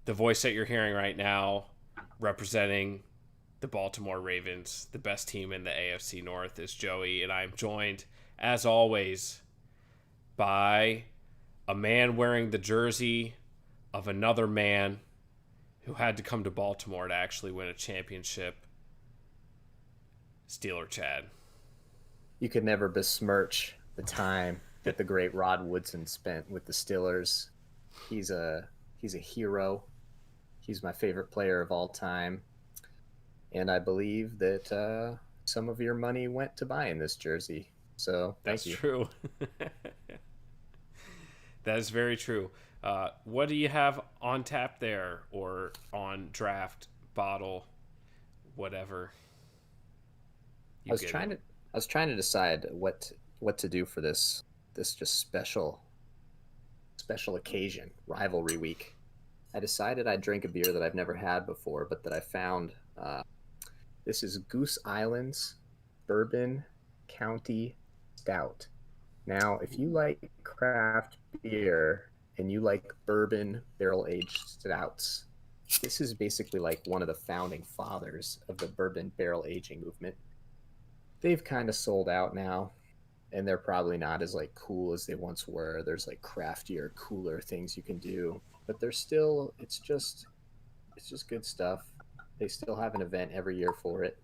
The voice that you're hearing right now, representing the Baltimore Ravens, the best team in the AFC North, is Joey, and I'm joined, as always, by a man wearing the jersey of another man who had to come to Baltimore to actually win a championship, Steeler Chad. You could never besmirch the time that the great Rod Woodson spent with the Steelers. He's a hero. He's my favorite player of all time, and I believe that some of your money went to buying this jersey. So That's thank you. true. That is very true. What do you have on tap there, or on draft, bottle, whatever? I You was get trying it. to I was trying to decide what to do for this just special occasion, rivalry week. I decided I'd drink a beer that I've never had before, but that I found. This is Goose Island's Bourbon County Stout. Now, if you like craft beer and you like bourbon barrel aged stouts, this is basically like one of the founding fathers of the bourbon barrel aging movement. They've kind of sold out now, and they're probably not as like cool as they once were. There's like craftier, cooler things you can do, but they're still it's just good stuff. They still have an event every year for it.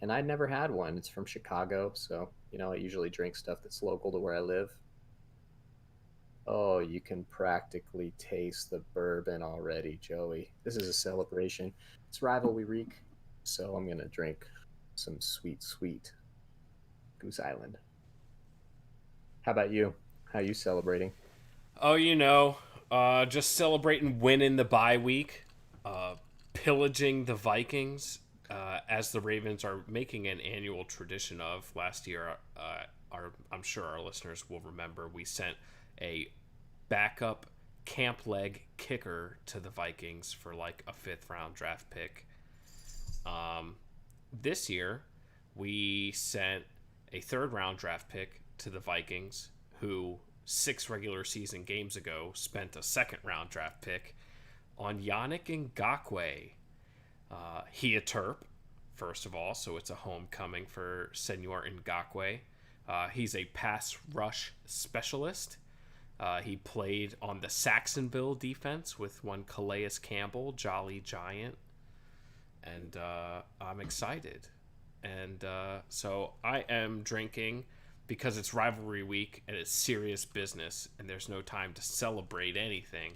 And I'd never had one. It's from Chicago, so I usually drink stuff that's local to where I live. Oh, you can practically taste the bourbon already, Joey. This is a celebration. It's rivalry week, so I'm gonna drink some sweet, sweet Goose Island. How about you? How you celebrating? Oh, just celebrating winning the bye week, uh, pillaging the Vikings, as the Ravens are making an annual tradition of. Last year, I'm sure our listeners will remember, we sent a backup camp leg kicker to the Vikings for like a fifth round draft pick. This year, we sent a third round draft pick to the Vikings, who 6 regular season games ago spent a second round draft pick on Yannick Ngakoue. He a Terp, first of all, so it's a homecoming for Senor Ngakoue. He's a pass rush specialist. He played on the Saxonville defense with one Calais Campbell, Jolly Giant, and I'm excited. And so I am drinking, because it's rivalry week and it's serious business and there's no time to celebrate anything.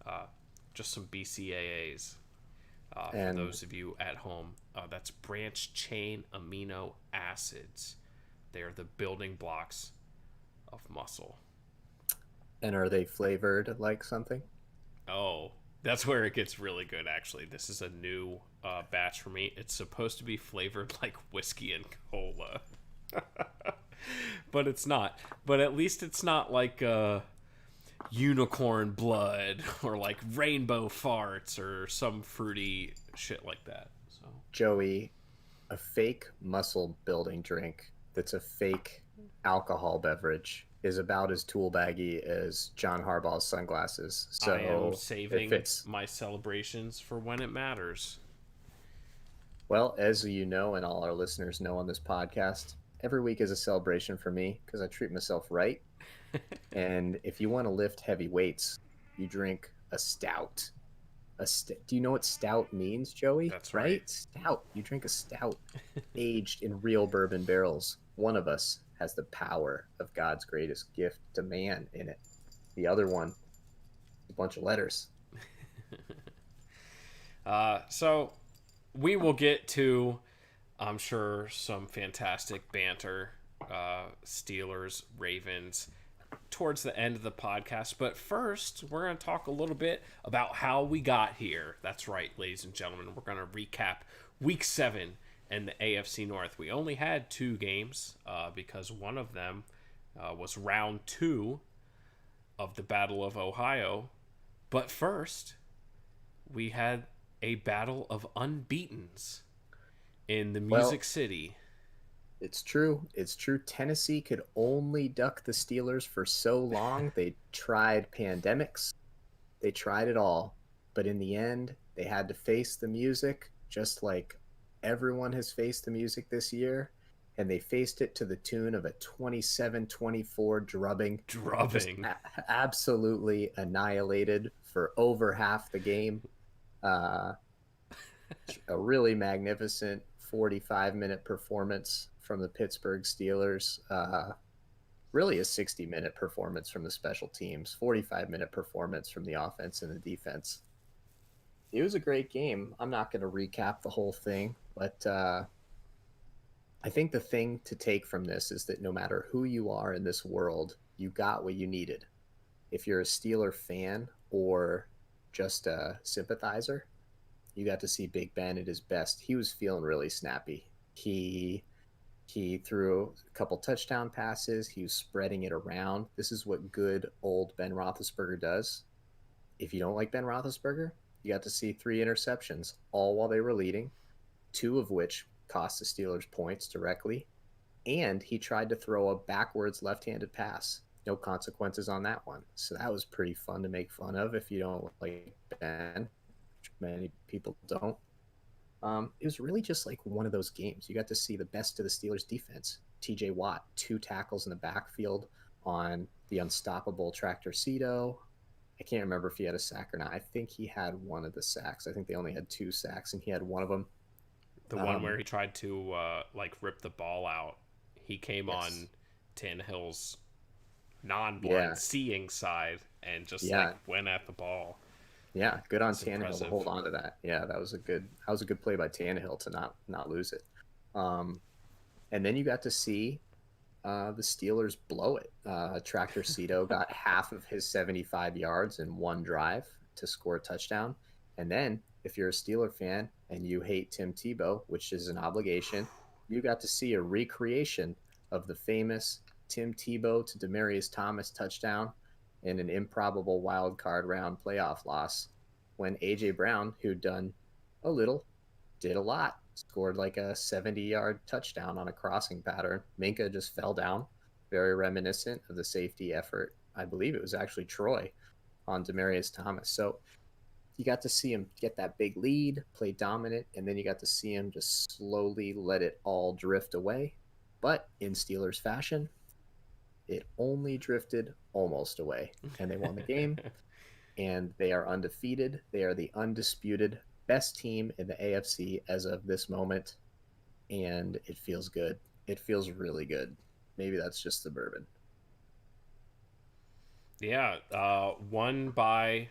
Uh, just some BCAAs, for And those of you at home. That's branch chain amino acids. They are the building blocks of muscle. and are they flavored like something? Oh, that's where it gets really good, actually. This is a new batch for me. It's supposed to be flavored like whiskey and cola. But it's not. But at least it's not like unicorn blood or like rainbow farts or some fruity shit like that. So Joey, a fake muscle building drink that's a fake alcohol beverage is about as tool baggy as John Harbaugh's sunglasses. I am So it saving fits. my celebrations for when it matters. Well, as you know, and all our listeners know on this podcast, every week is a celebration for me because I treat myself right. And if you want to lift heavy weights, you drink a stout. Do you know what stout means, Joey? That's right. Right? Stout. You drink a stout aged in real bourbon barrels. One of us has the power of God's greatest gift to man in it. The other one, a bunch of letters. So we will get to, I'm sure, some fantastic banter, Steelers, Ravens, towards the end of the podcast. But first, we're going to talk a little bit about how we got here. That's right, ladies and gentlemen. We're going to recap week 7 in the AFC North. We only had 2 games, because one of them was round 2 of the Battle of Ohio. But first, we had a battle of unbeatens in the Well, Music City. it's true. It's true. Tennessee could only duck the Steelers for so long. They tried pandemics. They tried it all. But in the end, they had to face the music, just like everyone has faced the music this year. And they faced it to the tune of a 27-24 drubbing, just Drubbing. absolutely annihilated for over half the game. Uh, a really magnificent 45-minute performance from the Pittsburgh Steelers. Really a 60-minute performance from the special teams, 45-minute performance from the offense and the defense. It was a great game. I'm not going to recap the whole thing, but I think the thing to take from this is that no matter who you are in this world, you got what you needed. If you're a Steeler fan or just a sympathizer, you got to see Big Ben at his best. He was feeling really snappy. He threw a couple touchdown passes. He was spreading it around. This is what good old Ben Roethlisberger does. If you don't like Ben Roethlisberger, you got to see 3 interceptions, all while they were leading, 2 of which cost the Steelers points directly. And he tried to throw a backwards left-handed pass. No consequences on that one. So that was pretty fun to make fun of if you don't like Ben, which many people don't. It was really just like one of those games. You got to see the best of the Steelers defense. TJ Watt, 2 tackles in the backfield on the unstoppable Tractor Cito. I can't remember if he had a sack or not. I think he had one of the sacks. I think they only had 2 sacks, and he had one of them. The one where he tried to like rip the ball out. He came Yes. on Tannehill's non-blind Yeah. seeing side and just like Yeah. went at the ball. Yeah. Good on It's Tannehill to impressive. hold on to that. Yeah, that was a good play by Tannehill to not lose it. Um, and then you got to see the Steelers blow it. Tractor Cito got half of his 75 yards in one drive to score a touchdown. And then, if you're a Steeler fan and you hate Tim Tebow, which is an obligation, you got to see a recreation of the famous Tim Tebow to Demaryius Thomas touchdown in an improbable wild card round playoff loss when A.J. Brown, who'd done a little, did a lot, scored like a 70-yard touchdown on a crossing pattern. Minka just fell down, very reminiscent of the safety effort. I believe it was actually Troy on Demaryius Thomas. So you got to see him get that big lead, play dominant, and then you got to see him just slowly let it all drift away. But in Steelers fashion, it only drifted almost away, and they won the game. And they are undefeated. They are the undisputed best team in the AFC as of this moment, and it feels good. It feels really good. Maybe that's just the bourbon. Yeah, won by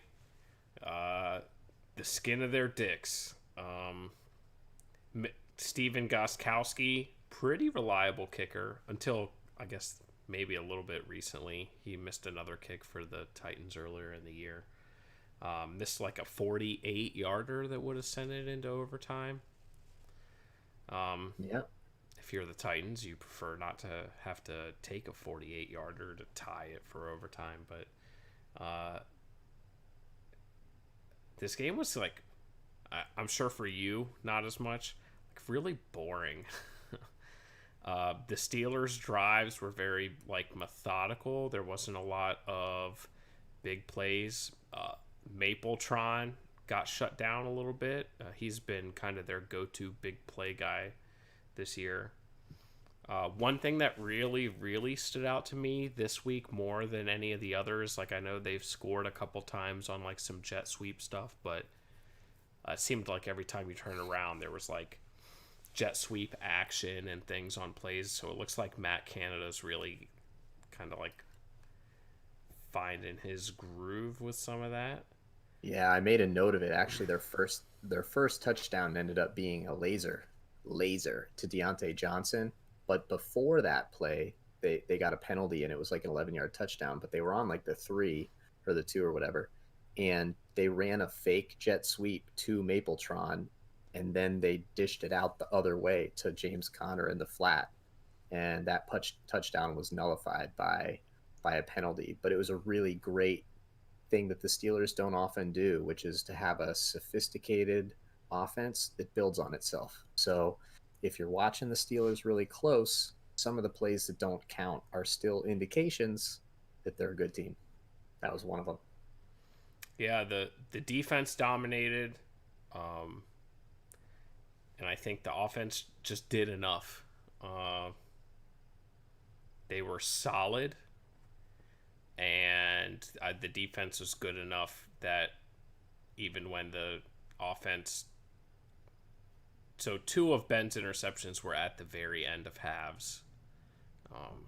the skin of their dicks. Steven Gostkowski, pretty reliable kicker until I guess maybe a little bit recently. He missed another kick for the Titans earlier in the year. Missed like a 48-yarder that would have sent it into overtime. Yeah. If you're the Titans, you prefer not to have to take a 48-yarder to tie it for overtime. But this game was like, I'm sure for you, not as much, like really boring. The Steelers' drives were very like methodical. There wasn't a lot of big plays. Mapletron got shut down a little bit. He's been kind of their go-to big play guy this year. One thing that really, really stood out to me this week more than any of the others, like I know they've scored a couple times on like some jet sweep stuff, but it seemed like every time you turn around there was like jet sweep action and things on plays. So it looks like Matt Canada's really kind of like finding his groove with some of that. Yeah, I made a note of it. Actually, their first touchdown ended up being a laser to Deontay Johnson. But before that play, they got a penalty and it was like an 11-yard touchdown. But they were on like the 3 or the 2 or whatever, and they ran a fake jet sweep to Mapletron, and then they dished it out the other way to James Conner in the flat, and that touchdown was nullified by a penalty. But it was a really great thing that the Steelers don't often do, which is to have a sophisticated offense that builds on itself. So if you're watching the Steelers really close, some of the plays that don't count are still indications that they're a good team. That was one of them. Yeah, the defense dominated, um, and I think the offense just did enough. Uh, they were solid, and the defense was good enough that even when the offense, so two of Ben's interceptions were at the very end of halves. Um,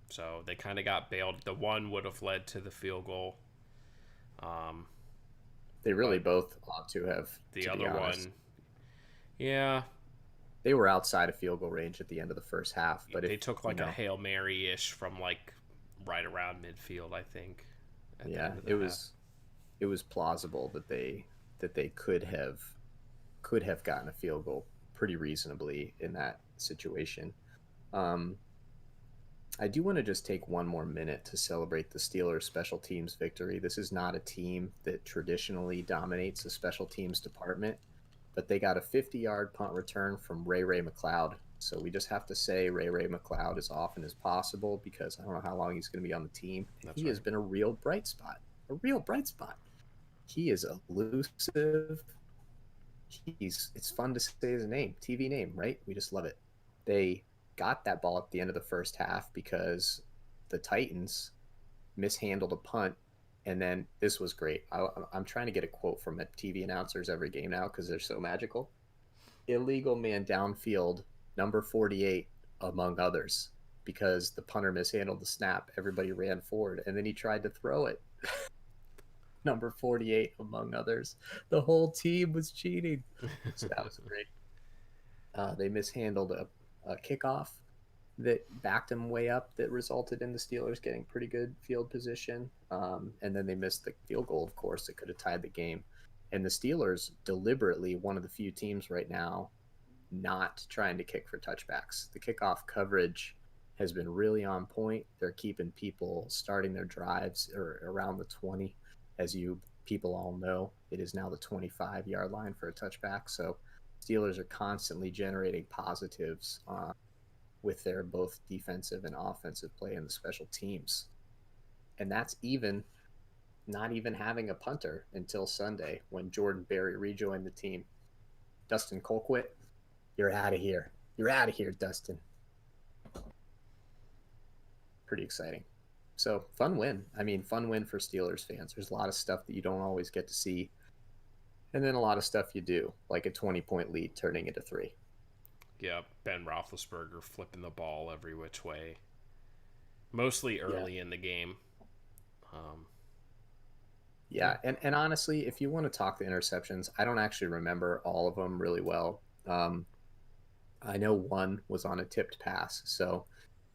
so they kind of got bailed. The one would have led to the field goal, um, They really but both ought to have, the to be other honest. one, yeah, They were outside of field goal range at the end of the first half, but they if, took you like a know, Hail Mary ish from like right around midfield, I think, at the yeah, end of the it half. was plausible that they could have gotten a field goal pretty reasonably in that situation. Um, I do want to just take one more minute to celebrate the Steelers' special teams victory. This is not a team that traditionally dominates the special teams department, but they got a 50-yard punt return from Ray McLeod. So we just have to say Ray McLeod as often as possible because I don't know how long he's going to be on the team. And That's he has right. been a real bright spot, a real bright spot. He is elusive. It's fun to say his name, TV name, right? We just love it. They got that ball at the end of the first half because the Titans mishandled a punt, and then this was great. I'm trying to get a quote from TV announcers every game now because they're so magical. Illegal man downfield, number 48, among others, because the punter mishandled the snap. Everybody ran forward, and then he tried to throw it. Number 48, among others. The whole team was cheating. So that was great. They mishandled a kickoff that backed them way up that resulted in the Steelers getting pretty good field position. And then they missed the field goal, of course, that could have tied the game. And the Steelers deliberately one of the few teams right now not trying to kick for touchbacks. The kickoff coverage has been really on point. They're keeping people starting their drives or around the 20. As you people all know, it is now the 25-yard line for a touchback. So Steelers are constantly generating positives with their both defensive and offensive play in the special teams. And that's even not even having a punter until Sunday when Jordan Berry rejoined the team. Dustin Colquitt, you're out of here. You're out of here, Dustin. Pretty exciting. So fun win. I mean, fun win for Steelers fans. There's a lot of stuff that you don't always get to see, and then a lot of stuff you do, like a 20-point lead turning into three. Yeah, Ben Roethlisberger flipping the ball every which way, mostly Yeah, early in the game. Um, yeah, yeah, and honestly, if you want to talk the interceptions, I don't actually remember all of them really well. I know one was on a tipped pass, so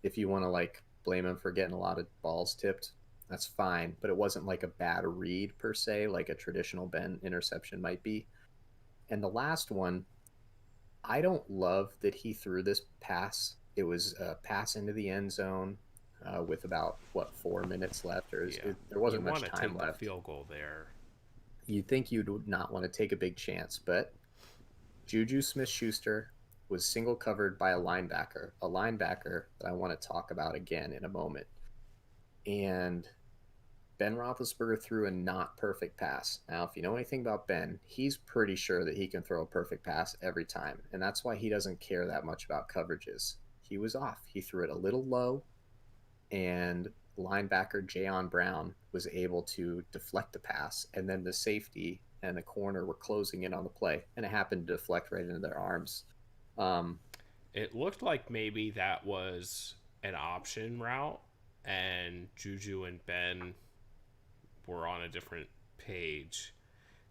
if you want to like blame him for getting a lot of balls tipped, that's fine. But it wasn't like a bad read per se, like a traditional Ben interception might be. And the last one, I don't love that he threw this pass. It was a pass into the end zone with about what 4 minutes left, or yeah. there You wasn't want much to time take the left. field goal there. You'd think you would not want to take a big chance, but Juju Smith-Schuster was single covered by a linebacker that I want to talk about again in a moment. And Ben Roethlisberger threw a not perfect pass. Now, if you know anything about Ben, he's pretty sure that he can throw a perfect pass every time, and that's why he doesn't care that much about coverages. He was off. He threw it a little low, and linebacker Jayon Brown was able to deflect the pass, and then the safety and the corner were closing in on the play, and it happened to deflect right into their arms. Um, It looked like maybe that was an option route, and Juju and Ben were on a different page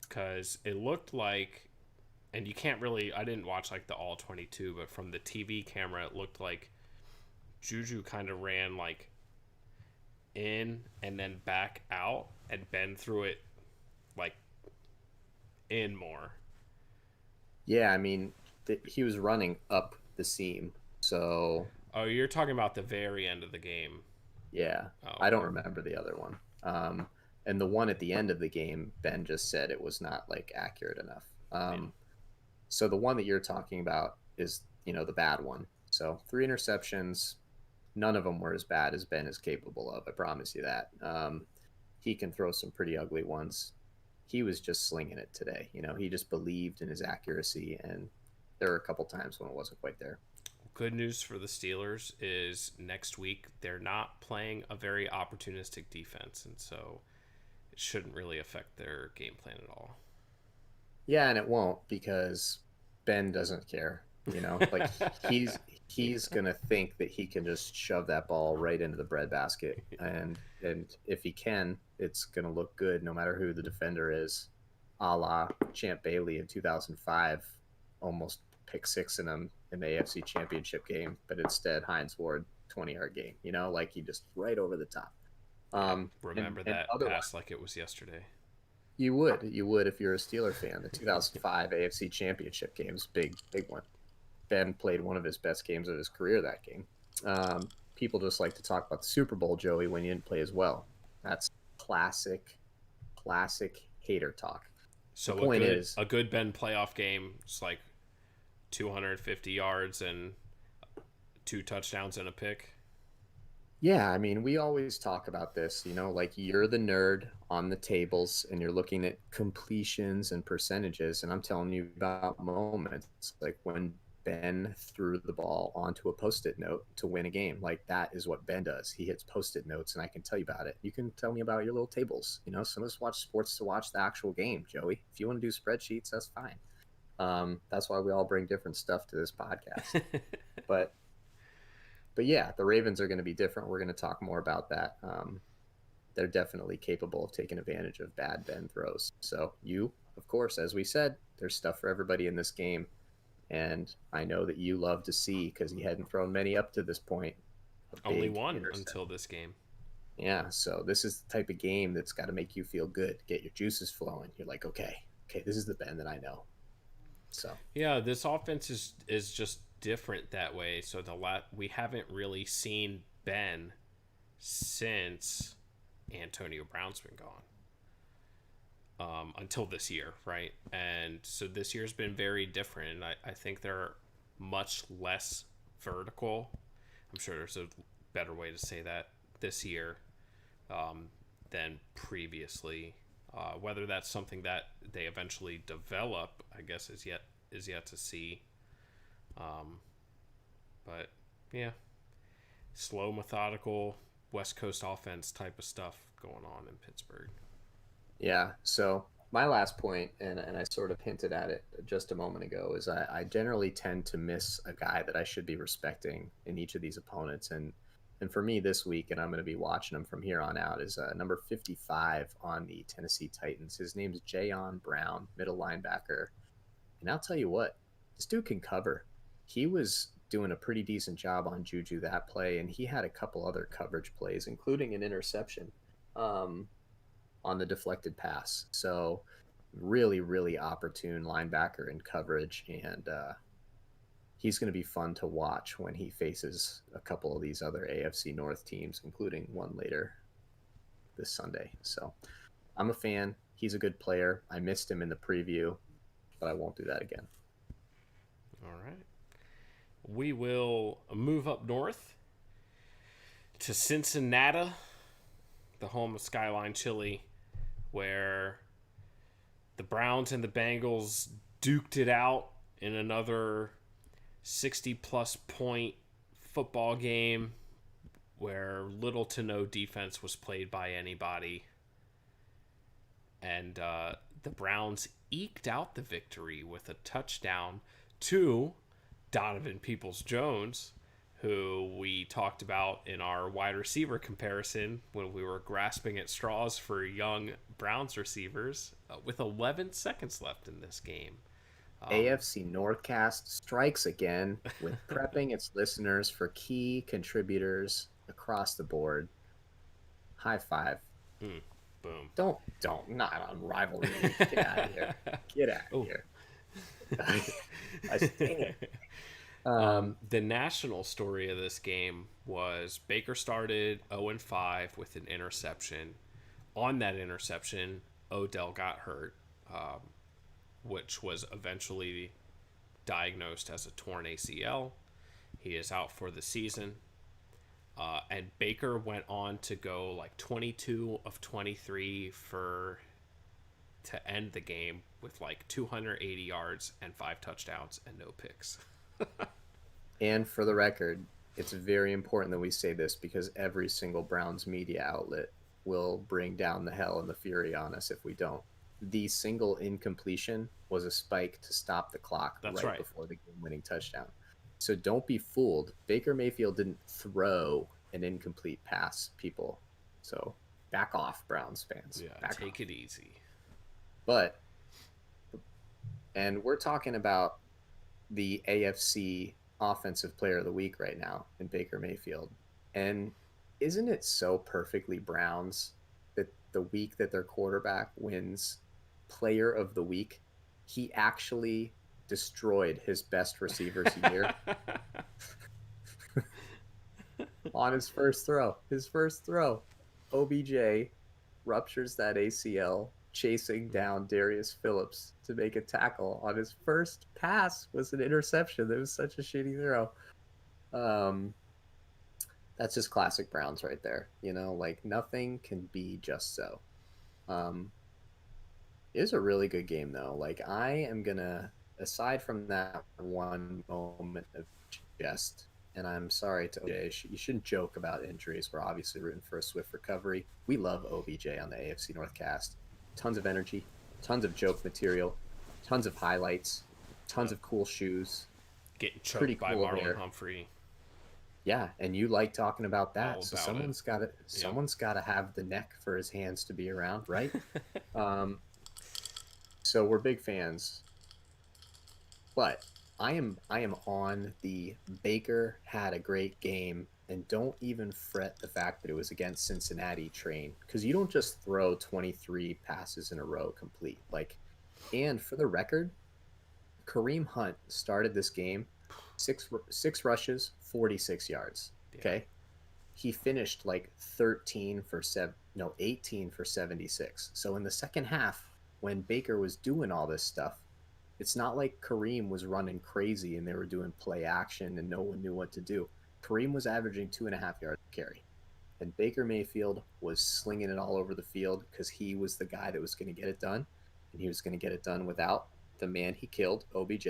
because it looked like, and you can't really, I didn't watch like the all 22, but from the TV camera it looked like Juju kind of ran like in and then back out, and Ben threw it like in more. yeah, I mean, he was running up the seam, so Oh, you're talking about the very end of the game. yeah, Oh, I don't okay. remember the other one. And the one at the end of the game, Ben just said it was not like accurate enough. Yeah. So the one that you're talking about is, the bad one. So 3 interceptions, none of them were as bad as Ben is capable of. I promise you that. he can throw some pretty ugly ones. He was just slinging it today. He just believed in his accuracy, and there were a couple times when it wasn't quite there. Good news for the Steelers is next week they're not playing a very opportunistic defense, and so it shouldn't really affect their game plan at all. Yeah, and it won't because Ben doesn't care. Like he's gonna think that he can just shove that ball right into the breadbasket, and if he can, it's gonna look good no matter who the defender is, a la Champ Bailey in 2005, almost pick six in him in the AFC Championship game, but instead Hines Ward 20-yard game. Like he just right over the top. Yeah, Um, remember and that otherwise, pass like it was yesterday. you would if you're a Steeler fan. The 2005 AFC Championship games, big one. Ben played one of his best games of his career that game. People just like to talk about the Super Bowl, Joey, when you didn't play as well. That's classic hater talk. The So point is, a good Ben playoff game is like 250 yards and 2 touchdowns and a pick. yeah, I mean, we always talk about this, like you're the nerd on the tables and you're looking at completions and percentages. And I'm telling you about moments like when Ben threw the ball onto a post-it note to win a game. Like that is what Ben does. He hits post-it notes, and I can tell you about it. You can tell me about your little tables. Some of us watch sports to watch the actual game, Joey. If you want to do spreadsheets, that's fine. That's why we all bring different stuff to this podcast. But yeah, the Ravens are going to be different. We're going to talk more about that. They're definitely capable of taking advantage of bad Ben throws. So of course, as we said, there's stuff for everybody in this game. And I know that you love to see, because he hadn't thrown many up to this point. Only one until this game. Yeah, so this is the type of game that's got to make you feel good, get your juices flowing. You're like, okay, this is the Ben that I know. So yeah, this offense is just different that way. So we haven't really seen Ben since Antonio Brown's been gone. Until this year, right? And so this year's been very different. And I think they're much less vertical. I'm sure there's a better way to say that this year than previously. Whether that's something that they eventually develop, I guess, is yet to see. But yeah, slow, methodical West Coast offense type of stuff going on in Pittsburgh. yeah, so my last point, and I sort of hinted at it just a moment ago, is I generally tend to miss a guy that I should be respecting in each of these opponents. And for me this week, and I'm going to be watching him from here on out, is number 55 on the Tennessee Titans. His name's Jayon Brown, middle linebacker. And I'll tell you what, this dude can cover. He was doing a pretty decent job on Juju that play, and he had a couple other coverage plays, including an interception on the deflected pass. So really, really opportune linebacker in coverage, and he's going to be fun to watch when he faces a couple of these other AFC North teams, including one later this Sunday. So I'm a fan. He's a good player. I missed him in the preview, but I won't do that again. All right. We will move up north to Cincinnati, the home of Skyline Chili, where the Browns and the Bengals duked it out in another 60-plus point football game where little to no defense was played by anybody. And the Browns eked out the victory with a touchdown to Donovan Peoples-Jones, who we talked about in our wide receiver comparison when we were grasping at straws for young Browns receivers, with 11 seconds left in this game. AFC Northcast strikes again with prepping its listeners for key contributors across the board. High five. Boom. Don't, not on rivalry week. Get out of here. Get out of here. I sting it. The national story of this game was Baker started 0-5 with an interception. On that interception, Odell got hurt, which was eventually diagnosed as a torn ACL. He is out for the season. And Baker went on to go like 22 of 23 for to end the game with like 280 yards and 5 touchdowns and no picks. And for the record, it's very important that we say this because every single Browns media outlet will bring down the hell and the fury on us if we don't. The single incompletion was a spike to stop the clock That's right right. before the game-winning touchdown. So don't be fooled. Baker Mayfield didn't throw an incomplete pass, people. So back off, Browns fans. Yeah, Back take off. it easy. But, and we're talking about the AFC Offensive Player of the Week right now in Baker Mayfield. And isn't it so perfectly Browns that the week that their quarterback wins Player of the Week, he actually destroyed his best receiver's year on his first throw. His first throw, OBJ ruptures that ACL chasing down Darius Phillips to make a tackle on his first pass was an interception. That was such a shitty throw. Um, that's just classic Browns right there. You know, like nothing can be just so. Um, it was a really good game though. Like I am gonna, aside from that one moment of jest, and I'm sorry to OJ, you shouldn't joke about injuries. We're obviously rooting for a swift recovery. We love OBJ on the AFC North cast. Tons of energy, tons of joke material, tons of highlights, tons Yep. of cool shoes. Getting Pretty choked by cool Marlon there. Humphrey. Yeah, and you like talking about All that. So about it. Yep. someone's got to have the neck for his hands to be around, right? Um, so we're big fans. But I am on the Baker had a great game and don't even fret the fact that it was against Cincinnati train because you don't just throw 23 passes in a row complete. Like, and for the record, Kareem Hunt started this game six rushes, 46 yards. Yeah. Okay. He finished like 13 for 7, no, 18 for 76. So in the second half, when Baker was doing all this stuff, it's not like Kareem was running crazy and they were doing play action and no one knew what to do. Kareem was averaging 2.5 yards a carry. And Baker Mayfield was slinging it all over the field because he was the guy that was going to get it done. And he was going to get it done without the man he killed, OBJ,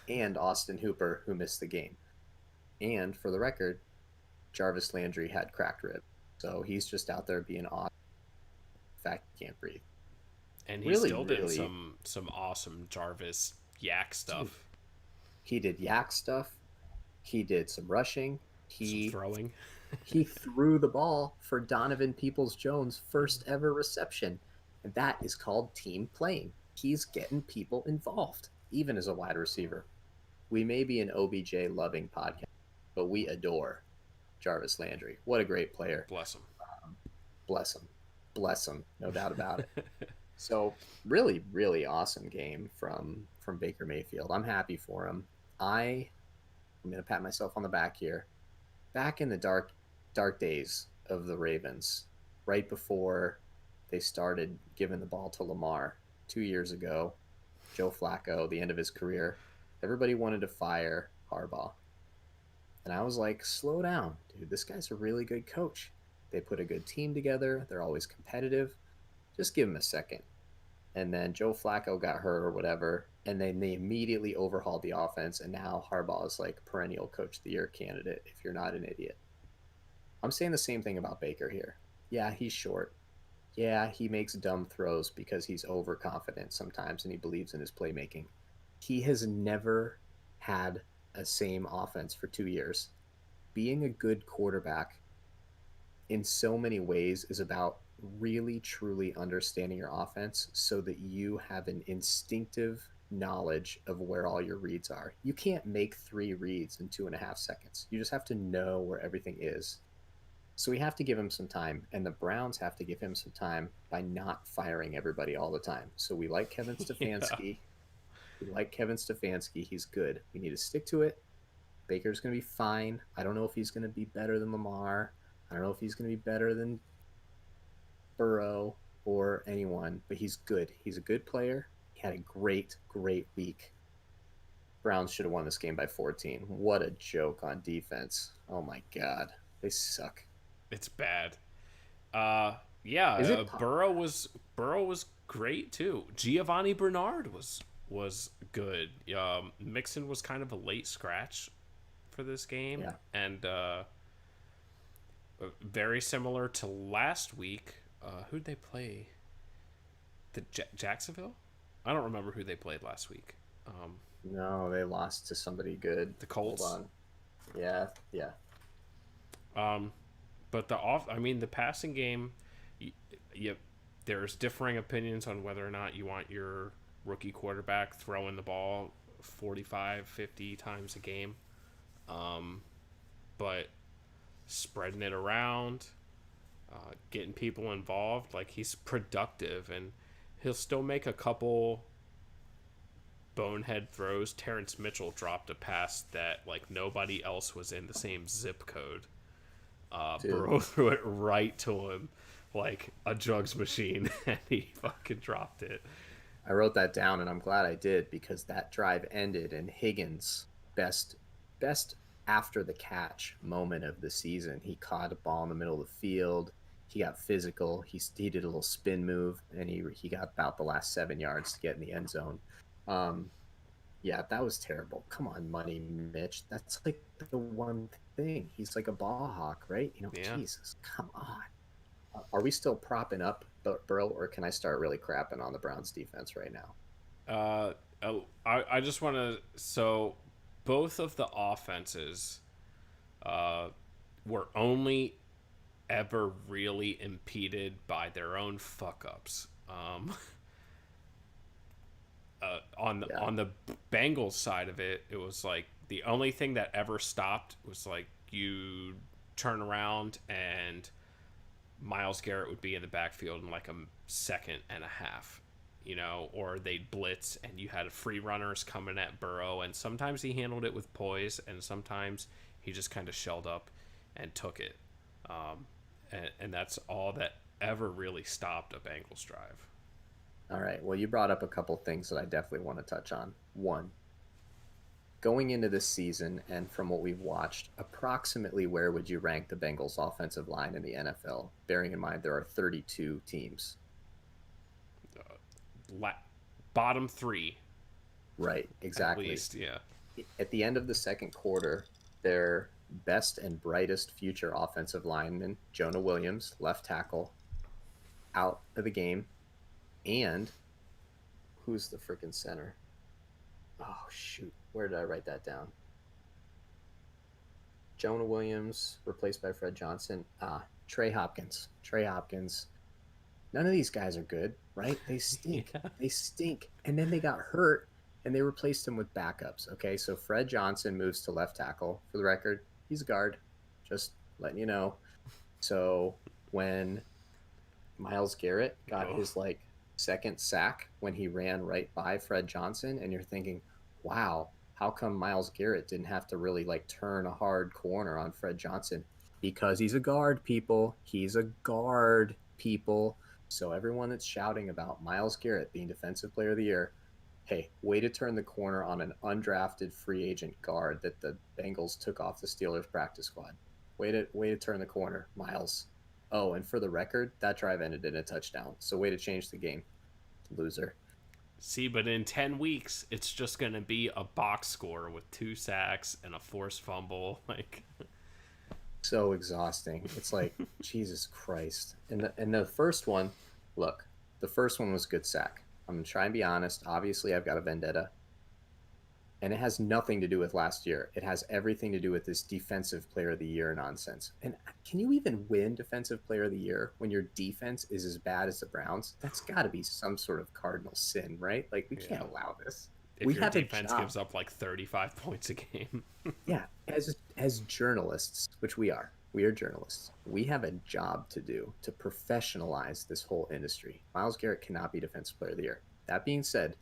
and Austin Hooper, who missed the game. And for the record, Jarvis Landry had cracked ribs. So he's just out there being awesome. In fact, he can't breathe. And he Really, still did really, some awesome Jarvis yak dude, stuff. he did yak stuff. He did some rushing. Some He throwing. he threw the ball for Donovan Peoples-Jones' first ever reception. And that is called team playing. He's getting people involved, even as a wide receiver. We may be an OBJ loving podcast, but we adore Jarvis Landry. What a great player. Bless him. Bless him. Bless him. No doubt about it. So really, really awesome game from Baker Mayfield. I'm happy for him. I'm gonna pat myself on the back here. Back in the dark days of the Ravens, right before they started giving the ball to Lamar 2 years ago, Joe Flacco, the end of his career, everybody wanted to fire Harbaugh. And I was like, slow down, dude. This guy's a really good coach. They put a good team together. They're always competitive. Just give him a second. And then Joe Flacco got hurt or whatever, and then they immediately overhauled the offense, and now Harbaugh is like perennial coach of the year candidate if you're not an idiot. I'm saying the same thing about Baker here. Yeah, he's short. Yeah, he makes dumb throws because he's overconfident sometimes and he believes in his playmaking. He has never had a same offense for 2 years. Being a good quarterback in so many ways is about really truly understanding your offense so that you have an instinctive knowledge of where all your reads are. You can't make 3 reads in 2.5 seconds. You just have to know where everything is. So we have to give him some time, and the Browns have to give him some time by not firing everybody all the time. So we like Kevin Yeah. Stefanski. We like Kevin Stefanski. He's good. We need to stick to it. Baker's going to be fine. I don't know if he's going to be better than Lamar. I don't know if he's going to be better than Burrow or anyone, but he's good. He's a good player. He had a great, great week. Browns should have won this game by 14. What a joke on defense. Oh my God. They suck. It's bad. Uh, yeah, Is it? Burrow was great too. Giovanni Bernard was good. Mixon was kind of a late scratch for this game, Yeah. and very similar to last week. Who'd they play? The Jacksonville. I don't remember who they played last week. No, they lost to somebody good. The Hold Colts. on. Yeah, yeah. Um, but I mean, the passing game. You, there's differing opinions on whether or not you want your rookie quarterback throwing the ball 45, 50 times a game. But spreading it around, getting people involved, like he's productive and he'll still make a couple bonehead throws. Terrence Mitchell dropped a pass that like nobody else was in the same zip code. Dude, Burrow threw it right to him like a jugs machine and he fucking dropped it. I wrote that down and I'm glad I did because that drive ended in Higgins' best after the catch moment of the season. He caught a ball in the middle of the field. He got physical. He did a little spin move and he got about the last 7 yards to get in the end zone. Um, yeah, that was terrible. Come on, Money Mitch. That's like the one thing. He's like a ball hawk, right? Yeah. Jesus, come on. Are we still propping up Burrow, or can I start really crapping on the Browns defense right now? I just want to. So, both of the offenses uh, were only ever really impeded by their own fuck ups. Yeah, On the Bengals side of it, it was like the only thing that ever stopped was like you turn around and Miles Garrett would be in the backfield in like a second and a half, or they'd blitz and you had free runners coming at Burrow, and sometimes he handled it with poise, and sometimes he just kind of shelled up and took it. And that's all that ever really stopped a Bengals drive. all right. Well, you brought up a couple things that I definitely want to touch on. One, going into this season and from what we've watched, approximately where would you rank the Bengals offensive line in the NFL, bearing in mind there are 32 teams? La- Bottom three, Right, at exactly. least, yeah. At the end of the second quarter, their best and brightest future offensive lineman, Jonah Williams, left tackle, out of the game. And who's the freaking center? Oh, shoot. Where did I write that down? Jonah Williams, replaced by Fred Johnson. Trey Hopkins. Trey Hopkins. None of these guys are good, right? They stink. Yeah. They stink. And then they got hurt and they replaced him with backups. Okay, so Fred Johnson moves to left tackle. For the record, he's a guard. Just letting you know. So when Miles Garrett got Oh, his like second sack when he ran right by Fred Johnson, and you're thinking, wow, how come Miles Garrett didn't have to really like turn a hard corner on Fred Johnson? Because he's a guard, people. He's a guard, people. So everyone that's shouting about Miles Garrett being Defensive Player of the Year, hey, way to turn the corner on an undrafted free agent guard that the Bengals took off the Steelers practice squad. Way to turn the corner, Miles. Oh, and for the record, that drive ended in a touchdown. So way to change the game, loser. see, but in 10 weeks, it's just going to be a box score with 2 sacks and a forced fumble. Like, So exhausting. It's like Jesus Christ. And the first one, look, the first one was good sack. I'm gonna try and be honest. Obviously, I've got a vendetta, and it has nothing to do with last year. It has everything to do with this defensive player of the year nonsense. And can you even win defensive player of the year when your defense is as bad as the Browns? That's got to be some sort of cardinal sin, right? Like we can't yeah. allow this. If We your have a defense job. gives up like 35 points a game. Yeah, as journalists, which we are journalists. We have a job to do to professionalize this whole industry. Miles Garrett cannot be Defensive Player of the Year. That being said,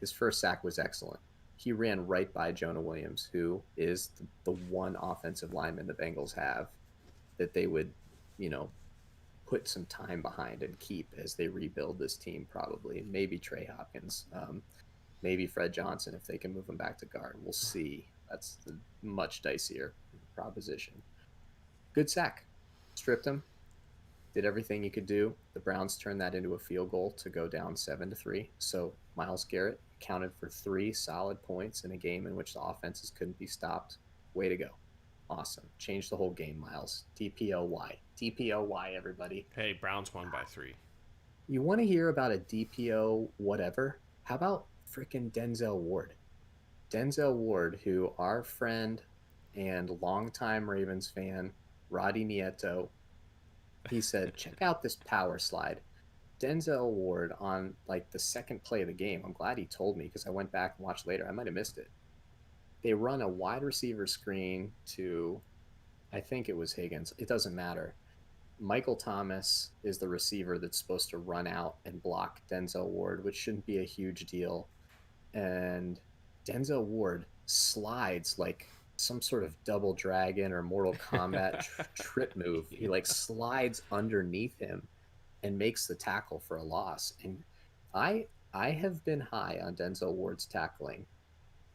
his first sack was excellent. He ran right by Jonah Williams, who is the one offensive lineman the Bengals have that they would, you know, put some time behind and keep as they rebuild this team. Probably, maybe Trey Hopkins, maybe Fred Johnson if they can move him back to guard. We'll see. That's the much dicier proposition. Good sack. Stripped him. Did everything you could do. The Browns turned that into a field goal to go down 7-3. So Myles Garrett counted for 3 solid points in a game in which the offenses couldn't be stopped. Way to go. Awesome. Changed the whole game, Myles. DPOY. DPOY, everybody. Hey, Browns won by 3. You want to hear about a DPO whatever? How about freaking Denzel Ward? Denzel Ward, who our friend and longtime Ravens fan, Roddy Nieto, he said, check out this power slide. Denzel Ward on like the second play of the game. I'm glad he told me because I went back and watched later. I might have missed it. They run a wide receiver screen to, I think it was Higgins. It doesn't matter. Michael Thomas is the receiver that's supposed to run out and block Denzel Ward, which shouldn't be a huge deal. And Denzel Ward slides like some sort of double dragon or Mortal Kombat trip move. He like slides underneath him and makes the tackle for a loss. And I have been high on Denzel Ward's tackling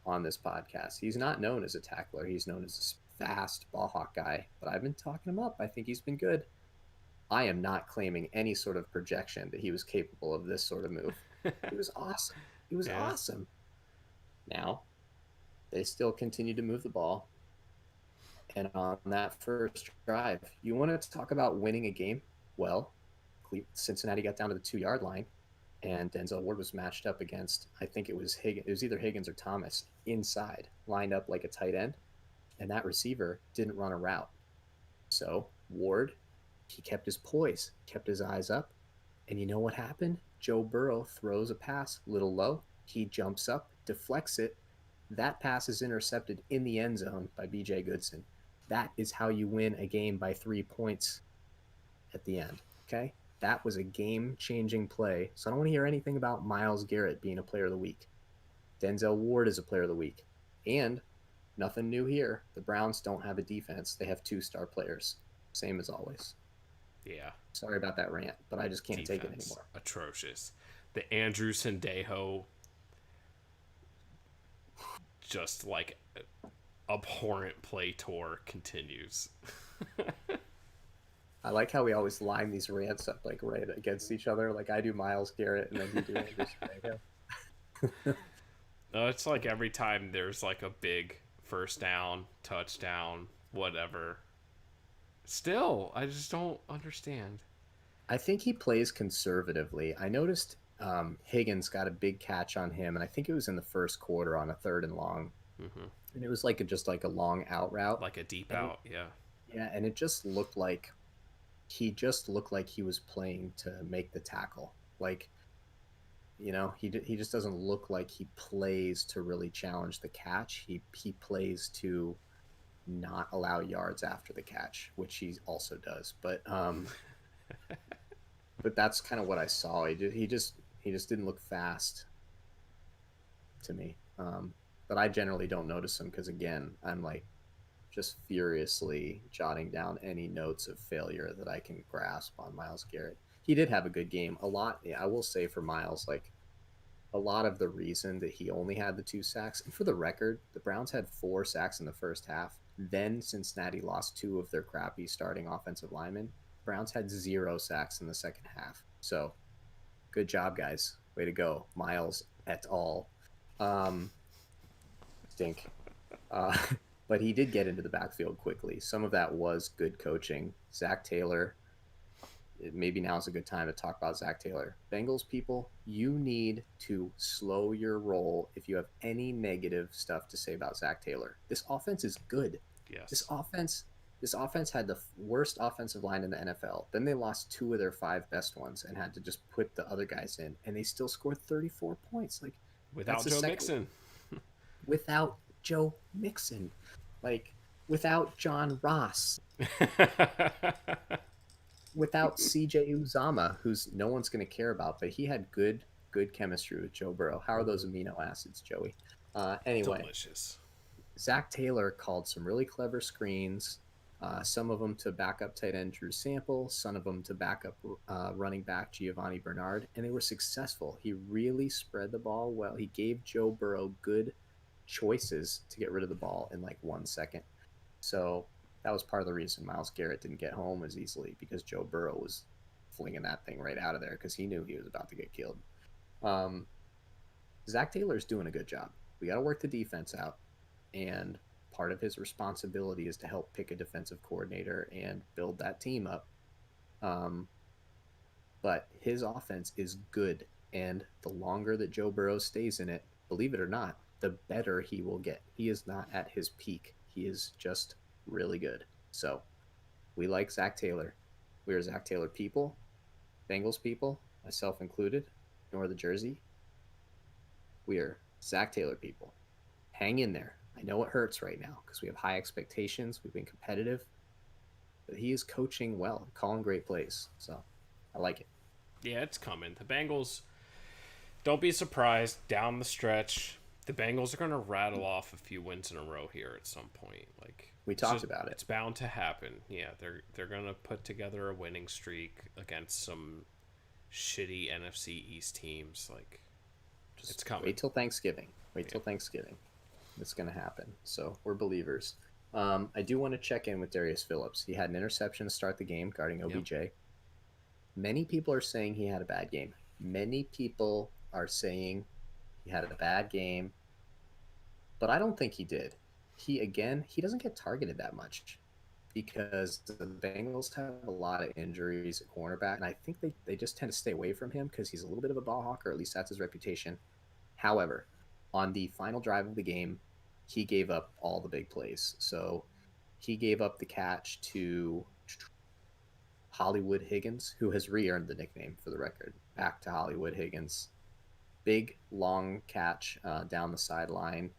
on this podcast. He's not known as a tackler. He's known as a fast ball hawk guy, but I've been talking him up. I think he's been good. I am not claiming any sort of projection that he was capable of this sort of move. It was awesome. It was awesome. Now, they still continue to move the ball. And on that first drive, you want to talk about winning a game? Well, Cincinnati got down to the 2-yard line, and Denzel Ward was matched up against, I think it was Higgins. It was either Higgins or Thomas inside, lined up like a tight end, and that receiver didn't run a route. So Ward, he kept his poise, kept his eyes up, and you know what happened? Joe Burrow throws a pass a little low. He jumps up, deflects it. That pass is intercepted in the end zone by B.J. Goodson. That is how you win a game by 3 points at the end, okay? That was a game-changing play. So I don't want to hear anything about Myles Garrett being a player of the week. Denzel Ward is a player of the week. And nothing new here. The Browns don't have a defense. They have 2-star players. Same as always. Yeah. Sorry about that rant, but I just can't Defense, take it anymore. Atrocious. The Andrew Sendejo, just like abhorrent play tour continues. I like how we always line these rants up like right against each other. Like I do Myles Garrett and then you do Andrew Sendejo. No, it's like every time there's like a big first down, touchdown, whatever. Still, I just don't understand. I think he plays conservatively. I noticed Higgins got a big catch on him, and I think it was in the first quarter on a 3rd and long. Mm-hmm. And it was like just like a long out route. Like a deep out, yeah. Yeah, and it just looked like he was playing to make the tackle. Like, you know, he just doesn't look like he plays to really challenge the catch. He plays to not allow yards after the catch, which he also does. But but that's kind of what I saw. He just didn't look fast to me. But I generally don't notice him because again, I'm like just furiously jotting down any notes of failure that I can grasp on Myles Garrett. He did have a good game. A lot, I will say for Myles, like a lot of the reason that he only had the 2 sacks, and for the record, the Browns had 4 sacks in the first half. Then Cincinnati lost 2 of their crappy starting offensive linemen. Browns had 0 sacks in the second half. So good job, guys. Way to go. Myles et al. Stink. But he did get into the backfield quickly. Some of that was good coaching. Zach Taylor, maybe now is a good time to talk about Zach Taylor. Bengals people, you need to slow your roll if you have any negative stuff to say about Zach Taylor. This offense is good. Yes. This offense had the worst offensive line in the NFL. Then they lost 2 of their 5 best ones and had to just put the other guys in, and they still scored 34 points. Like without Joe Mixon. Without Joe Mixon. Like without John Ross. Without CJ Uzama, who's no one's going to care about, but he had good chemistry with Joe Burrow. How are those amino acids, Joey? Anyway, delicious. Zach Taylor called some really clever screens, some of them to back up tight end Drew Sample, some of them to back up running back Giovanni Bernard, and they were successful. He really spread the ball well. He gave Joe Burrow good choices to get rid of the ball in like 1 second. So that was part of the reason Myles Garrett didn't get home as easily, because Joe Burrow was flinging that thing right out of there because he knew he was about to get killed. Um, Zach Taylor's doing a good job. We got to work the defense out, and part of his responsibility is to help pick a defensive coordinator and build that team up. Um, but his offense is good, and the longer that Joe Burrow stays in it, believe it or not, the better he will get. He is not at his peak. He is just really good. So we like Zach Taylor. We are Zach Taylor people, Bengals people, myself included, nor the jersey. We are Zach Taylor people. Hang in there. I know it hurts right now because we have high expectations. We've been competitive, but he is coaching well, calling great plays. So I like it. Yeah, it's coming. The Bengals, don't be surprised down the stretch. The Bengals are going to rattle off a few wins in a row here at some point. Like, We talked about it. It's bound to happen. Yeah, they're going to put together a winning streak against some shitty NFC East teams. Like, Just it's coming. wait till Thanksgiving. Wait till Thanksgiving. It's going to happen. So we're believers. I do want to check in with Darius Phillips. He had an interception to start the game guarding OBJ. Yep. Many people are saying he had a bad game. Many people are saying he had a bad game, but I don't think he did. He doesn't get targeted that much because the Bengals have a lot of injuries at cornerback, and I think they just tend to stay away from him because he's a little bit of a ball hawker, or at least that's his reputation. However, on the final drive of the game, he gave up all the big plays. So he gave up the catch to Hollywood Higgins, who has re-earned the nickname, for the record. Back to Hollywood Higgins. Big, long catch down the sideline.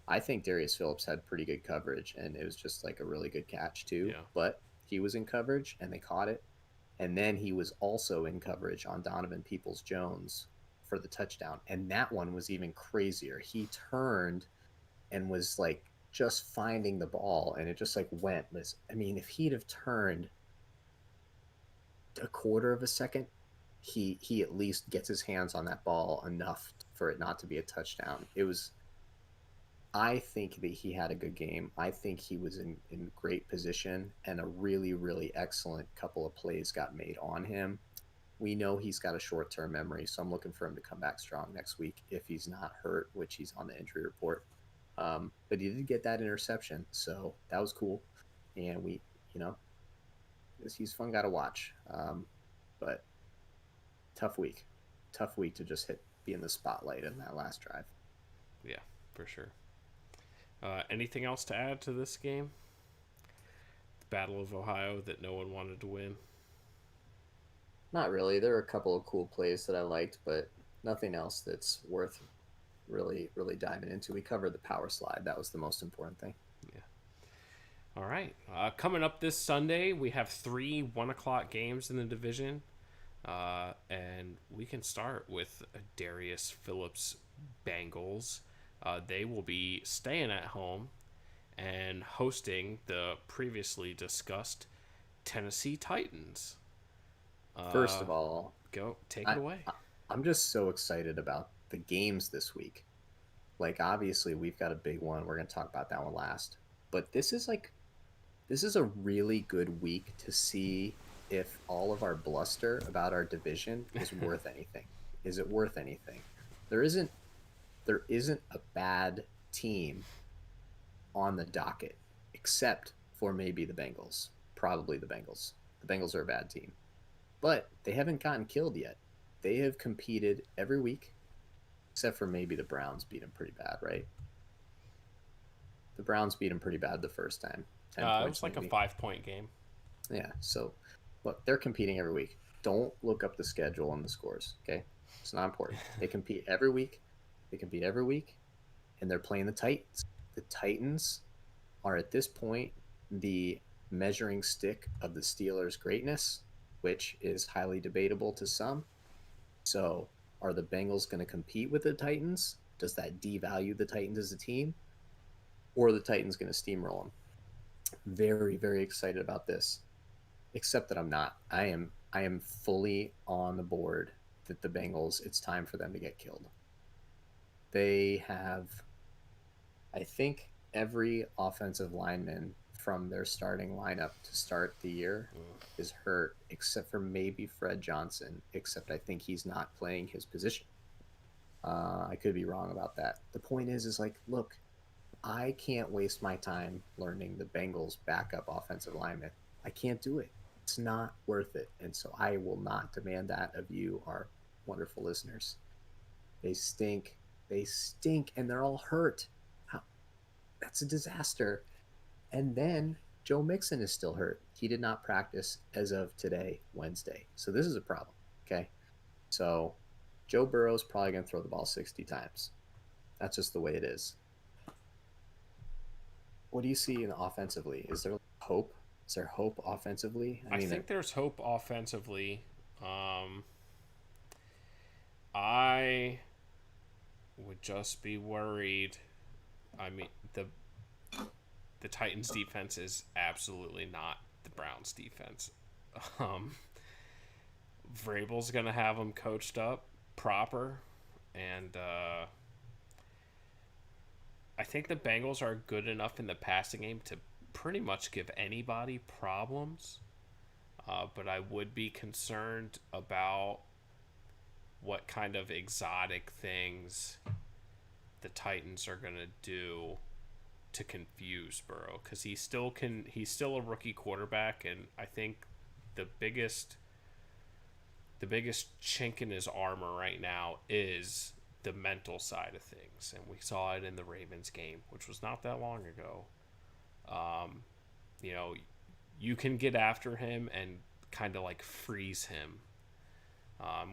I think Darius Phillips had pretty good coverage, and it was just like a really good catch too. Yeah. But he was in coverage, and they caught it. And then he was also in coverage on Donovan Peoples-Jones for the touchdown. And that one was even crazier. He turned and was like just finding the ball, and it just like went. I mean, if he'd have turned a quarter of a second, he at least gets his hands on that ball enough for it not to be a touchdown. I think that he had a good game. I think he was in great position, and a really, really excellent couple of plays got made on him. We know he's got a short-term memory, so I'm looking for him to come back strong next week if he's not hurt, which he's on the injury report. But he did get that interception, so that was cool. And he's fun guy to watch. But tough week to just be in the spotlight in that last drive. Yeah, for sure. Anything else to add to this game? The Battle of Ohio that no one wanted to win? Not really. There were a couple of cool plays that I liked, but nothing else that's worth really, really diving into. We covered the power slide. That was the most important thing. Yeah. All right. Coming up this Sunday, we have 3 1:00 games in the division. And we can start with Darius Phillips Bengals. They will be staying at home and hosting the previously discussed Tennessee Titans. First of all, take it away. I'm just so excited about the games this week. Like, obviously, we've got a big one. We're going to talk about that one last. But this is a really good week to see if all of our bluster about our division is worth anything. Is it worth anything? There isn't a bad team on the docket, except for maybe the Bengals. Probably the Bengals. The Bengals are a bad team. But they haven't gotten killed yet. They have competed every week, except for maybe the Browns beat them pretty bad, right? The Browns beat them pretty bad the first time. 10 points, it was like maybe. A 5-point game. Yeah, so look, they're competing every week. Don't look up the schedule and the scores, okay? It's not important. They compete every week. And they're playing the Titans. The Titans are at this point the measuring stick of the Steelers' greatness, which is highly debatable to some. So are the Bengals going to compete with the Titans? Does that devalue the Titans as a team? Or are the Titans going to steamroll them? Very, very excited about this. Except that I'm not. I am fully on the board that the Bengals, it's time for them to get killed. They have, I think, every offensive lineman from their starting lineup to start the year is hurt, except for maybe Fred Johnson, except I think he's not playing his position. I could be wrong about that. The point is like, look, I can't waste my time learning the Bengals backup offensive lineman. I can't do it. It's not worth it. And so I will not demand that of you, our wonderful listeners. They stink. They stink and they're all hurt. How? That's a disaster. And then Joe Mixon is still hurt. He did not practice as of today, Wednesday. So this is a problem. Okay. So Joe Burrow's probably going to throw the ball 60 times. That's just the way it is. What do you see in offensively? Is there hope? Is there hope offensively? I think there's hope offensively. I would just be worried. I mean, the Titans defense is absolutely not the Browns defense. Vrabel's gonna have them coached up proper, and I think the Bengals are good enough in the passing game to pretty much give anybody problems. But I would be concerned about what kind of exotic things the Titans are going to do to confuse Burrow, because he's still a rookie quarterback, and I think the biggest chink in his armor right now is the mental side of things, and we saw it in the Ravens game, which was not that long ago. You know, you can get after him and kind of like freeze him.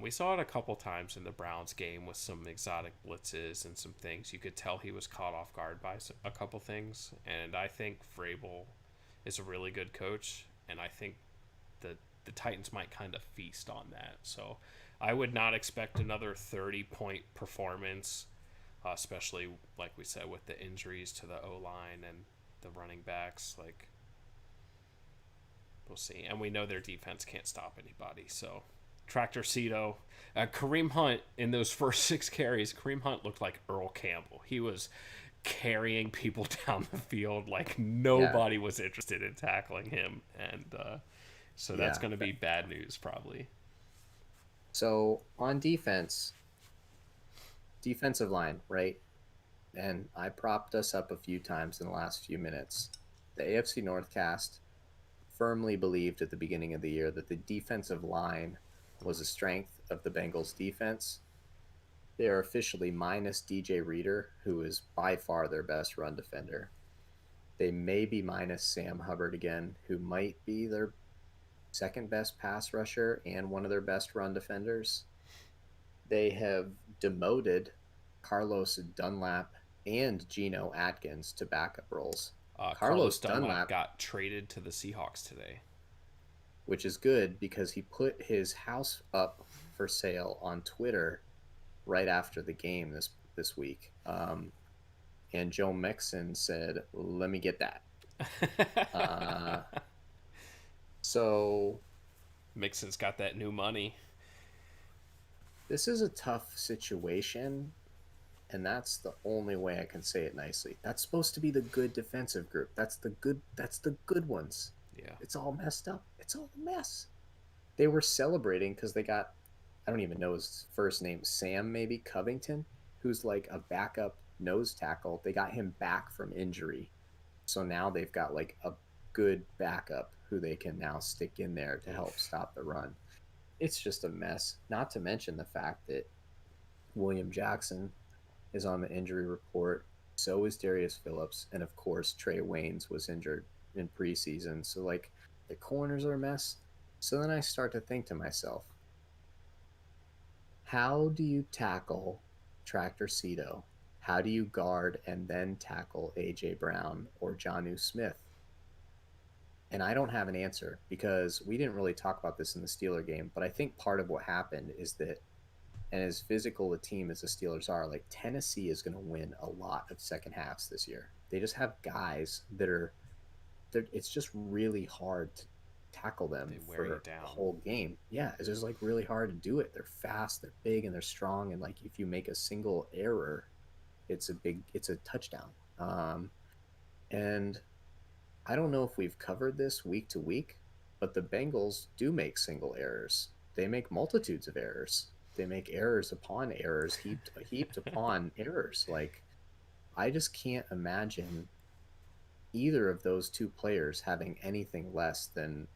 We saw it a couple times in the Browns game with some exotic blitzes and some things. You could tell he was caught off guard by a couple things, and I think Vrabel is a really good coach, and I think that the Titans might kind of feast on that. So I would not expect another 30-point performance, especially, like we said, with the injuries to the O-line and the running backs. Like, we'll see. And we know their defense can't stop anybody, so... Tractor Cito. Kareem Hunt, in those first 6 carries, Kareem Hunt looked like Earl Campbell. He was carrying people down the field like nobody was interested in tackling him. And so that's going to be bad news, probably. So on defense, defensive line, right? And I propped us up a few times in the last few minutes. The AFC Northcast firmly believed at the beginning of the year that the defensive line was a strength of the Bengals defense. They are officially minus DJ Reader, who is by far their best run defender. They may be minus Sam Hubbard again, who might be their second best pass rusher and one of their best run defenders. They have demoted Carlos Dunlap and Geno Atkins to backup roles. Carlos Dunlap got traded to the Seahawks today, which is good because he put his house up for sale on Twitter right after the game this week. And Joe Mixon said, "Let me get that." So Mixon's got that new money. This is a tough situation, and that's the only way I can say it nicely. That's supposed to be the good defensive group. That's the good ones. Yeah. It's all messed up. It's all a mess. They were celebrating because they got, I don't even know his first name, Sam maybe Covington, who's like a backup nose tackle. They got him back from injury. So now they've got like a good backup who they can now stick in there to help stop the run. It's just a mess. Not to mention the fact that William Jackson is on the injury report. So is Darius Phillips. And of course, Trey Waynes was injured in preseason. So like the corners are a mess. So then I start to think to myself, how do you tackle Tractor Cito? How do you guard and then tackle A.J. Brown or Jonnu Smith? And I don't have an answer because we didn't really talk about this in the Steeler game, but I think part of what happened is that, and as physical a team as the Steelers are, like Tennessee is going to win a lot of second halves this year. They just have guys that are, it's just really hard to tackle them for the whole game. Yeah, it's just like really hard to do it. They're fast, they're big, and they're strong. And like if you make a single error, it's a touchdown. And I don't know if we've covered this week to week, but the Bengals do make single errors. They make multitudes of errors. They make errors upon errors, heaped upon errors. Like, I just can't imagine either of those two players having anything less than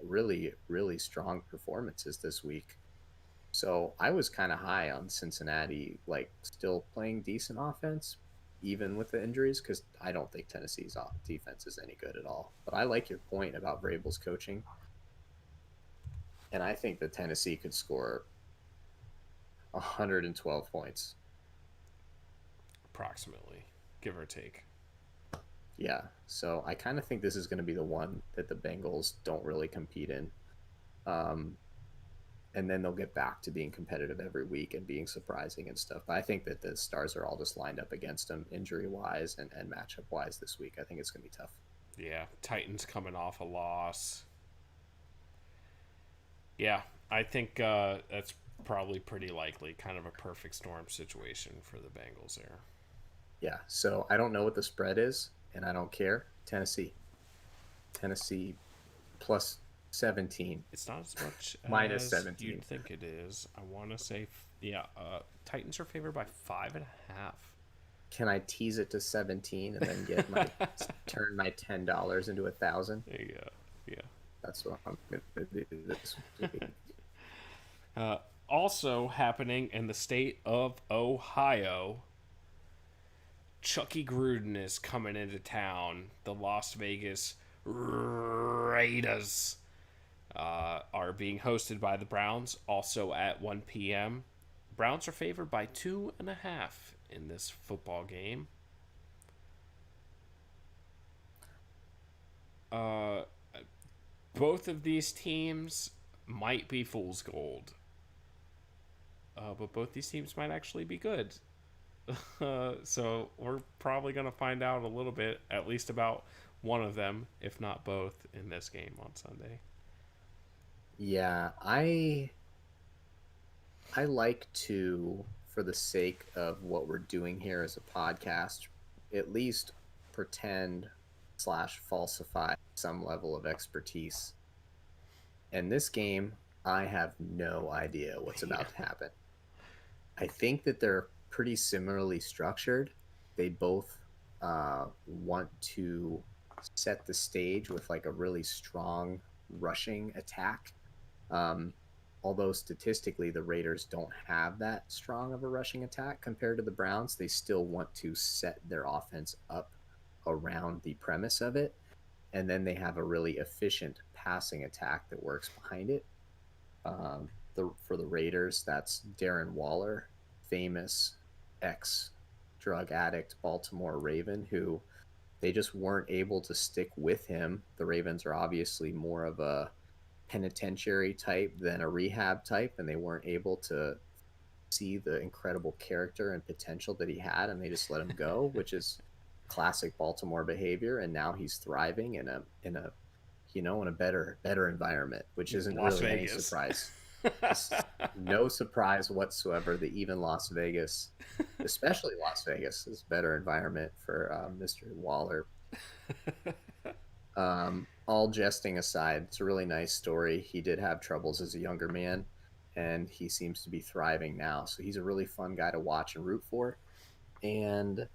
really, really strong performances this week. So I was kind of high on Cincinnati, like still playing decent offense, even with the injuries, because I don't think Tennessee's defense is any good at all. But I like your point about Vrabel's coaching, and I think that Tennessee could score 112 points. Approximately, give or take. Yeah, so I kind of think this is going to be the one that the Bengals don't really compete in. Um, and then they'll get back to being competitive every week and being surprising and stuff. But I think that the stars are all just lined up against them injury wise and matchup wise this week. I think it's going to be tough. Yeah, Titans coming off a loss. Yeah, I think that's probably pretty likely. Kind of a perfect storm situation for the Bengals there. Yeah. So I don't know what the spread is, and I don't care. Tennessee plus 17, It's not as much minus as 17. you'd think it is. I want to say, yeah, Titans are favored by 5.5. Can I tease it to 17 and then get my turn my $10 into 1,000? There you go. Yeah. That's what I'm going to do this week. Also happening in the state of Ohio, Chucky Gruden is coming into town. The Las Vegas Raiders are being hosted by the Browns, also at 1 p.m. Browns are favored by 2.5 in this football game. Both of these teams might be fool's gold, but both these teams might actually be good. So we're probably going to find out a little bit, at least about one of them, if not both, in this game on Sunday. Yeah, I like to, for the sake of what we're doing here as a podcast, at least pretend slash falsify some level of expertise. In this game, I have no idea what's Yeah. about to happen. I think that they're pretty similarly structured. They both want to set the stage with like a really strong rushing attack. Um, Although statistically the Raiders don't have that strong of a rushing attack compared to the Browns, they still want to set their offense up around the premise of it. And then they have a really efficient passing attack that works behind it. For the Raiders, that's Darren Waller, famous ex drug addict Baltimore Raven, who they just weren't able to stick with him. The Ravens are obviously more of a penitentiary type than a rehab type, and they weren't able to see the incredible character and potential that he had, and they just let him go, which is classic Baltimore behavior. And now he's thriving in a in a better environment, which isn't Las really any Vegas. surprise. It's no surprise whatsoever that even Las Vegas, especially Las Vegas, is a better environment for Mr. Waller. All jesting aside, it's a really nice story. He did have troubles as a younger man, and he seems to be thriving now. So he's a really fun guy to watch and root for. And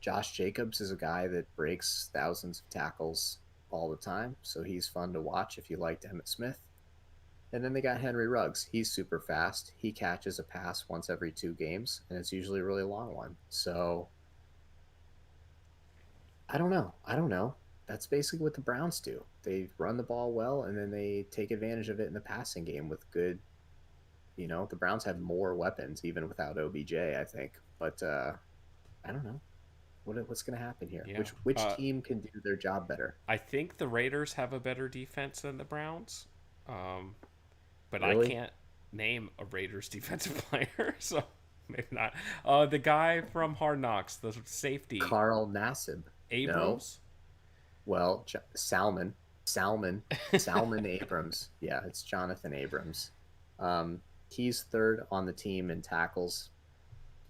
Josh Jacobs is a guy that breaks thousands of tackles all the time. So he's fun to watch if you liked Emmitt Smith. And then they got Henry Ruggs. He's super fast. He catches a pass once every 2 games, and it's usually a really long one. So I don't know. I don't know. That's basically what the Browns do. They run the ball well, and then they take advantage of it in the passing game with good. The Browns have more weapons even without OBJ, I think. But I don't know what's going to happen here. Yeah. Which team can do their job better? I think the Raiders have a better defense than the Browns, but I Really, can't name a Raiders defensive player, so maybe not. The guy from Hard Knocks, the safety, Carl Nassib? No. Abrams. Well, Salmon Abrams. Yeah, it's Jonathan Abrams. He's third on the team in tackles.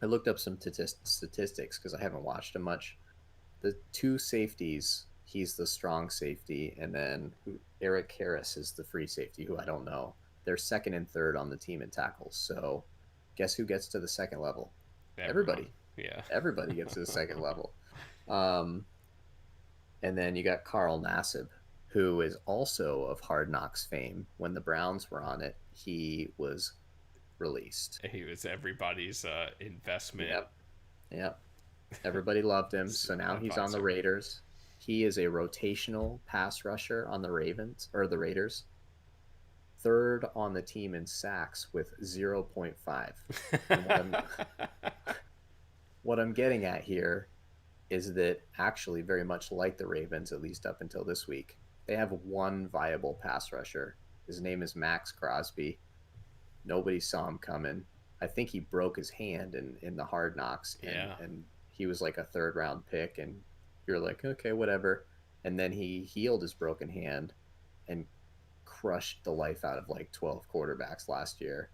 I looked up some statistics because I haven't watched him much. The two safeties He's the strong safety, and then Eric Harris is the free safety, who I don't know. They're second and third on the team in tackles. So, guess who gets to the second level? Everyone. Everybody. Yeah. Everybody gets to the second level. Um, and then you got Carl Nassib, who is also of Hard Knocks fame. When the Browns were on it, he was released. He was everybody's investment. Yep. Yep. Everybody loved him. So now he's on the advisor. Raiders. He is a rotational pass rusher on the Ravens or the Raiders. Third on the team in sacks with 0.5. And what I'm getting at here is that actually very much like the Ravens, at least up until this week, they have one viable pass rusher. His name is Max Crosby. Nobody saw him coming. I think he broke his hand in the Hard Knocks, Yeah. and he was like a third round pick, and you're like, okay, whatever. And then he healed his broken hand and crushed the life out of like 12 quarterbacks last year.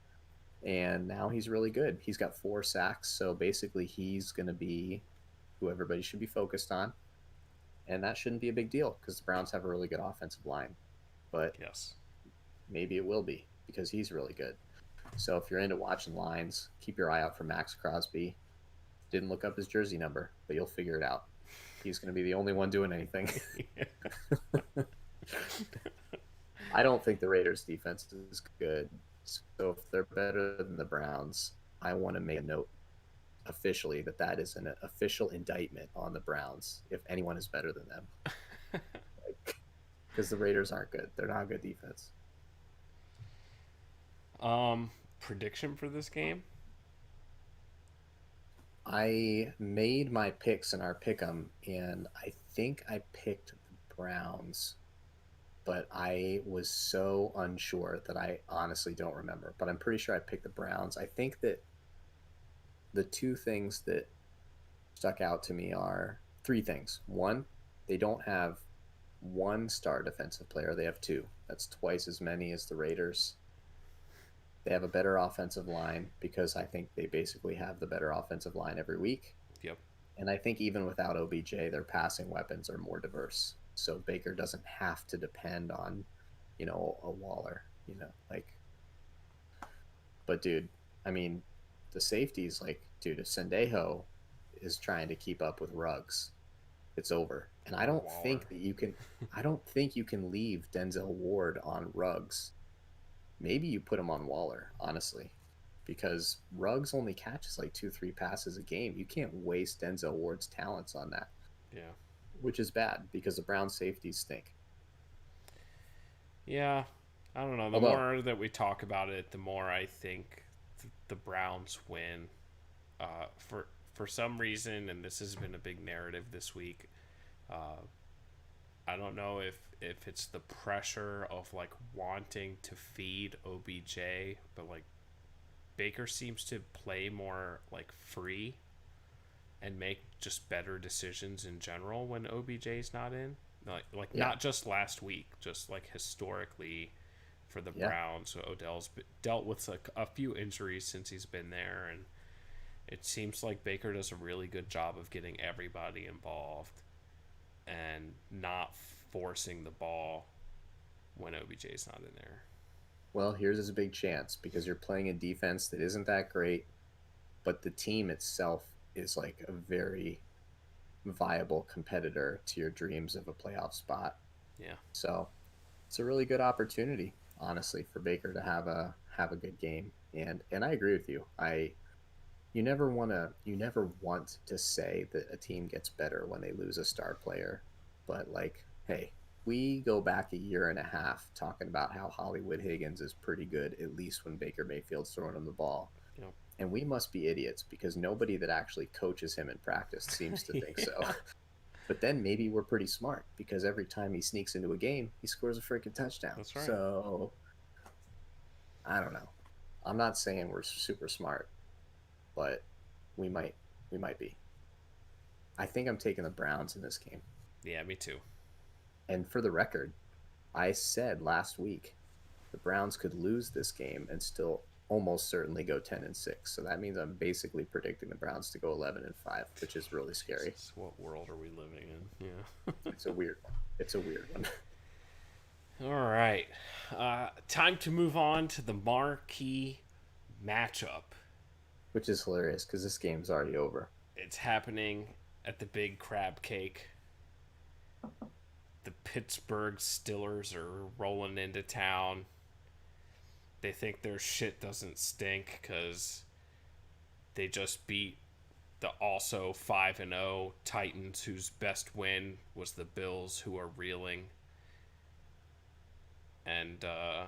And now he's really good. He's got 4 sacks, so basically he's going to be who everybody should be focused on. And that shouldn't be a big deal because the Browns have a really good offensive line. But Yes. maybe it will be because he's really good. So if you're into watching lines, keep your eye out for Max Crosby. Didn't look up his jersey number, but you'll figure it out. He's going to be the only one doing anything. I don't think the Raiders defense is good. So if they're better than the Browns, I want to make a note officially that is an official indictment on the Browns if anyone is better than them. Because the Raiders aren't good. They're not a good defense. Prediction for this game? I made my picks in our pick'em, and I think I picked the Browns, but I was so unsure that I honestly don't remember. But I'm pretty sure I picked the Browns. I think that the two things that stuck out to me are three things. One, they don't have one star defensive player, they have two. That's twice as many as the Raiders. They have a better offensive line because I think they basically have the better offensive line every week. Yep. And I think even without OBJ, their passing weapons are more diverse. So Baker doesn't have to depend on, a Waller, like. But dude, I mean, the safeties, like, dude, if Sendejo is trying to keep up with Ruggs, it's over. And I don't Waller. think that you can. I don't think you can leave Denzel Ward on Ruggs. Maybe you put him on Waller, honestly, because Ruggs only catches like 2, 3 passes a game. You can't waste Denzel Ward's talents on that, Yeah. which is bad because the Brown safeties stink. Yeah. I don't know. The Although, more that we talk about it, the more I think the Browns win. For some reason, and this has been a big narrative this week. Uh, I don't know if it's the pressure of like wanting to feed OBJ, but like Baker seems to play more like free and make just better decisions in general when OBJ's not in. Like yeah, not just last week, just like historically for the yeah. Browns. So Odell's dealt with a few injuries since he's been there, and it seems like Baker does a really good job of getting everybody involved and not forcing the ball when OBJ's not in there. Well, here's his big chance because you're playing a defense that isn't that great, but the team itself is like a very viable competitor to your dreams of a playoff spot. Yeah. So it's a really good opportunity, honestly, for Baker to have a good game. And I agree with you. You never want to say that a team gets better when they lose a star player, but like, hey, we go back a year and a half talking about how Hollywood Higgins is pretty good, at least when Baker Mayfield's throwing him the ball. Yep. And we must be idiots because nobody that actually coaches him in practice seems to think so. Yeah. But then maybe we're pretty smart because every time he sneaks into a game, he scores a freaking touchdown. That's right. So I don't know. I'm not saying we're super smart, but we might we might be. I think I'm taking the Browns in this game. Yeah, me too. And for the record, I said last week the Browns could lose this game and still almost certainly go 10-6. So that means I'm basically predicting the Browns to go 11-5, which is really scary. Jesus, what world are we living in? Yeah. It's a weird one. It's a weird one. All right. Time to move on to the marquee matchup. Which is hilarious because this game's already over. It's happening at the Big Crab Cake. The Pittsburgh Steelers are rolling into town. They think their shit doesn't stink because they just beat the also 5-0 Titans, whose best win was the Bills, who are reeling. And yeah,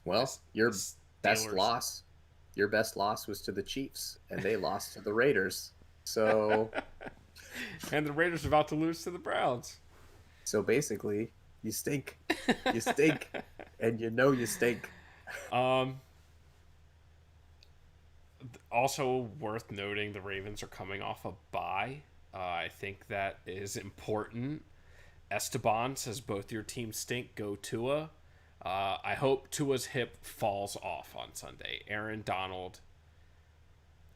Well, the best Steelers- loss, your best loss was to the Chiefs, and they lost to the Raiders. So, and the Raiders are about to lose to the Browns. so basically, you stink, you stink, and you know you stink. Also worth noting, the Ravens are coming off a bye. I think that is important. Esteban says both your teams stink. Go Tua. I hope Tua's hip falls off on Sunday. Aaron Donald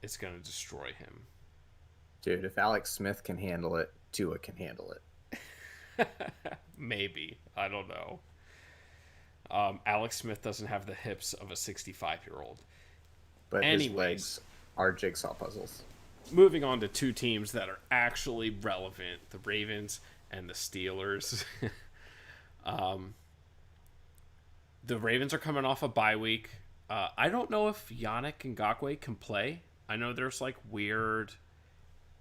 is going to destroy him. Dude, if Alex Smith can handle it, Tua can handle it. Maybe. I don't know. Alex Smith doesn't have the hips of a 65-year-old. But his Anyways, legs are jigsaw puzzles. moving on to two teams that are actually relevant, the Ravens and the Steelers. The Ravens are coming off a bye week. I don't know if Yannick Ngakoue can play. I know there's like weird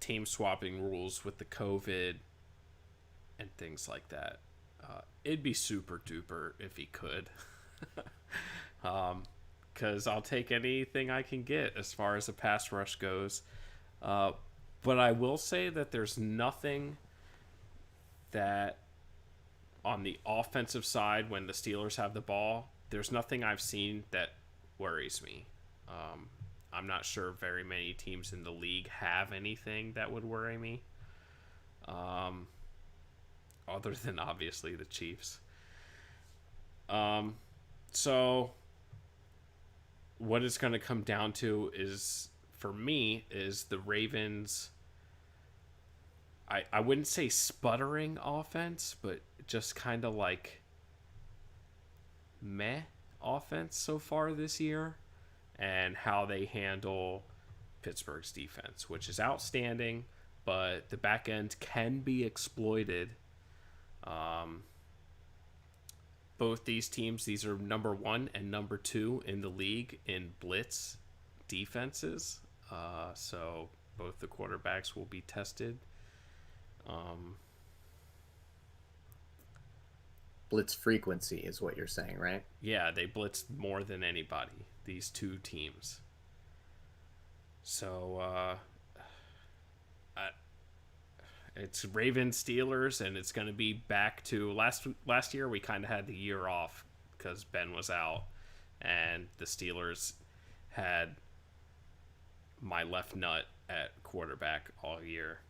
team swapping rules with the COVID and things like that. It'd be super duper if he could. Because I'll take anything I can get as far as a pass rush goes. But I will say that there's nothing that on the offensive side, when the Steelers have the ball, there's nothing I've seen that worries me. I'm not sure very many teams in the league have anything that would worry me. Other than obviously the Chiefs. So what it's going to come down to is, for me, is the Ravens. I wouldn't say sputtering offense, but just kind of like meh offense so far this year, and how they handle Pittsburgh's defense, which is outstanding, but the back end can be exploited. Both these teams, these are number 1 and number 2 in the league in blitz defenses. So both the quarterbacks will be tested. Blitz frequency is what you're saying, right? Yeah, they blitzed more than anybody, these two teams. So it's Ravens Steelers, and it's going to be back to last year. We kind of had the year off because Ben was out, and the Steelers had my left nut at quarterback all year.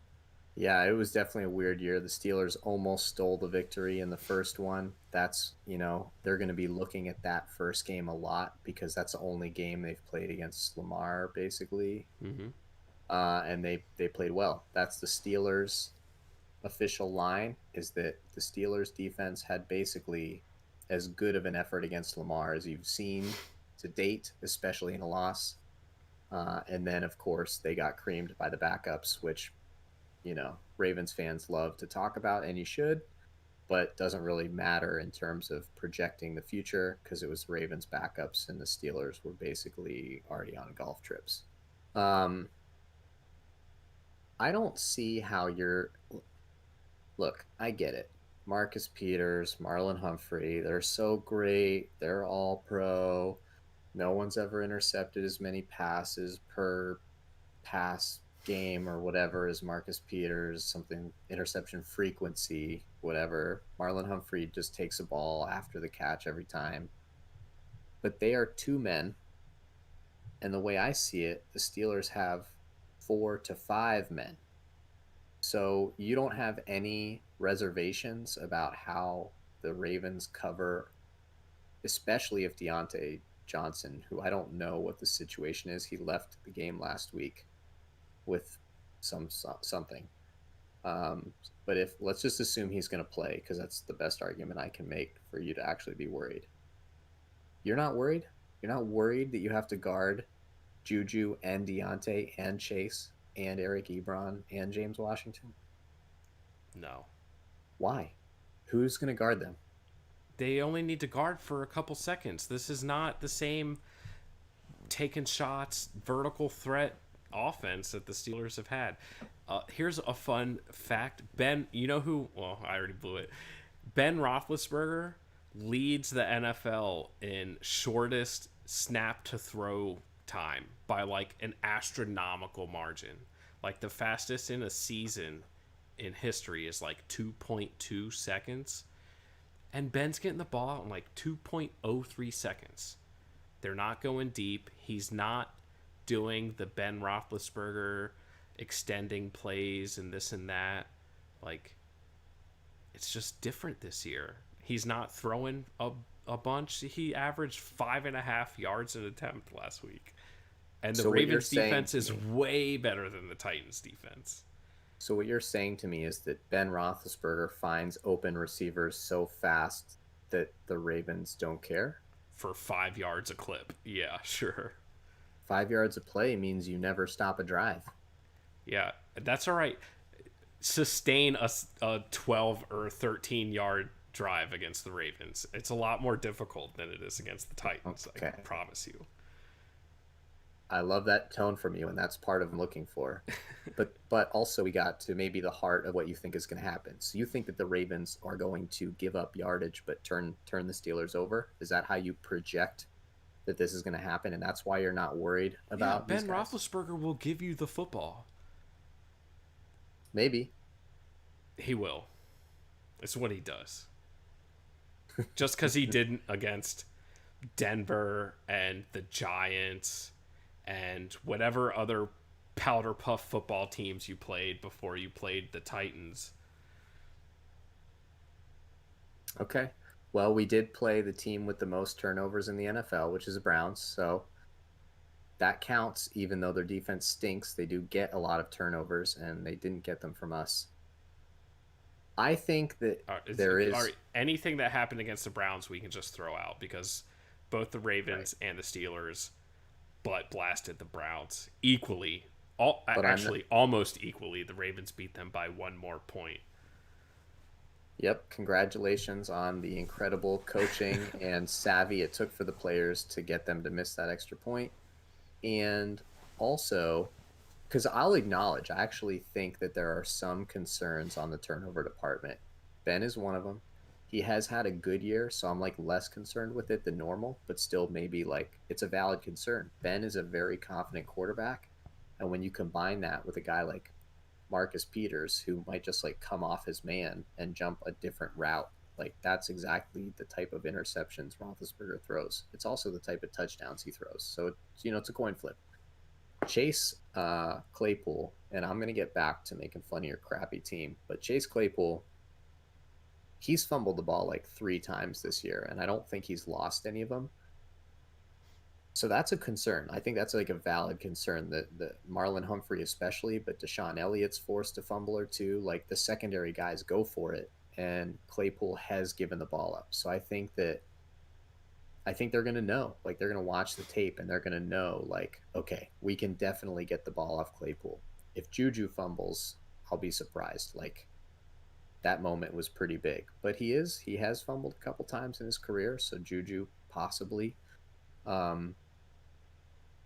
Yeah, it was definitely a weird year. The Steelers almost stole the victory in the first one. That's, they're going to be looking at that first game a lot because that's the only game they've played against Lamar, basically. Mm-hmm. And they played well. That's the Steelers' official line, is that the Steelers' defense had basically as good of an effort against Lamar as you've seen to date, especially in a loss. And then, of course, they got creamed by the backups, which Ravens fans love to talk about, and you should, but doesn't really matter in terms of projecting the future because it was Ravens backups and the Steelers were basically already on golf trips. I don't see how look, I get it. Marcus Peters, Marlon Humphrey, they're so great. They're all pro. No one's ever intercepted as many passes per pass game or whatever as Marcus Peters, something interception frequency, whatever. Marlon Humphrey just takes a ball after the catch every time. But they are 2 men. And the way I see it, the Steelers have 4 to 5 men. So you don't have any reservations about how the Ravens cover especially if Deontay Johnson, who I don't know what the situation is, he left the game last week with something. Um, but if let's just assume he's going to play, because that's the best argument I can make for you to actually be worried. You're not worried. You're not worried that you have to guard Juju and Deontay and Chase and Eric Ebron and James Washington. No. Why? Who's going to guard them? They only need to guard for a couple seconds. This is not the same taking shots, vertical threat offense that the Steelers have had. Here's a fun fact. Ben, you know who? Well, I already blew it. Ben Roethlisberger leads the NFL in shortest snap to throw time by like an astronomical margin. Like the fastest in a season in history is like 2.2 seconds. And Ben's getting the ball out in like 2.03 seconds. They're not going deep. He's not doing the Ben Roethlisberger extending plays and this and that. Like, it's just different this year. He's not throwing a bunch. He averaged 5.5 yards an attempt last week. And the Ravens defense is way better than the Titans defense. So what you're saying to me is that Ben Roethlisberger finds open receivers so fast that the Ravens don't care? For 5 yards a clip. Yeah, sure. 5 yards of play means you never stop a drive. Yeah, that's all right. Sustain a 12 or 13 yard drive against the Ravens. It's a lot more difficult than it is against the Titans. Okay. I can promise you. I love that tone from you, and that's part of what I'm looking for. But also we got to maybe the heart of what you think is going to happen. So you think that the Ravens are going to give up yardage but turn the Steelers over? Is that how you project that this is going to happen, and that's why you're not worried about Ben Roethlisberger will give you the football. Maybe. He will. It's what he does. Just because he didn't against Denver and the Giants and whatever other powder puff football teams you played before you played the Titans. Okay. Well, we did play the team with the most turnovers in the NFL, which is the Browns. So that counts, even though their defense stinks. They do get a lot of turnovers, and they didn't get them from us. I think that there is... anything that happened against the Browns we can just throw out, because both the Ravens and the Steelers butt blasted the Browns equally. Almost equally. The Ravens beat them by one more point. Yep. Congratulations on the incredible coaching and savvy it took for the players to get them to miss that extra point. And also, because I'll acknowledge, I actually think that there are some concerns on the turnover department. Ben is one of them. He has had a good year, so I'm like less concerned with it than normal, but still maybe like it's a valid concern. Ben is a very confident quarterback, and when you combine that with a guy like Marcus Peters, who might just like come off his man and jump a different route, like that's exactly the type of interceptions Roethlisberger throws. It's also the type of touchdowns he throws. So it's a coin flip. Chase Claypool, and I'm going to get back to making fun of your crappy team, but Chase Claypool, he's fumbled the ball like 3 times this year, and I don't think he's lost any of them. So that's a concern. I think that's like a valid concern that Marlon Humphrey especially, but Deshaun Elliott's forced to fumble or two. Like the secondary guys go for it, and Claypool has given the ball up. So I think they're going to know, like they're going to watch the tape and they're going to know like, okay, we can definitely get the ball off Claypool. If Juju fumbles, I'll be surprised. Like that moment was pretty big, but he has fumbled a couple times in his career. So Juju possibly.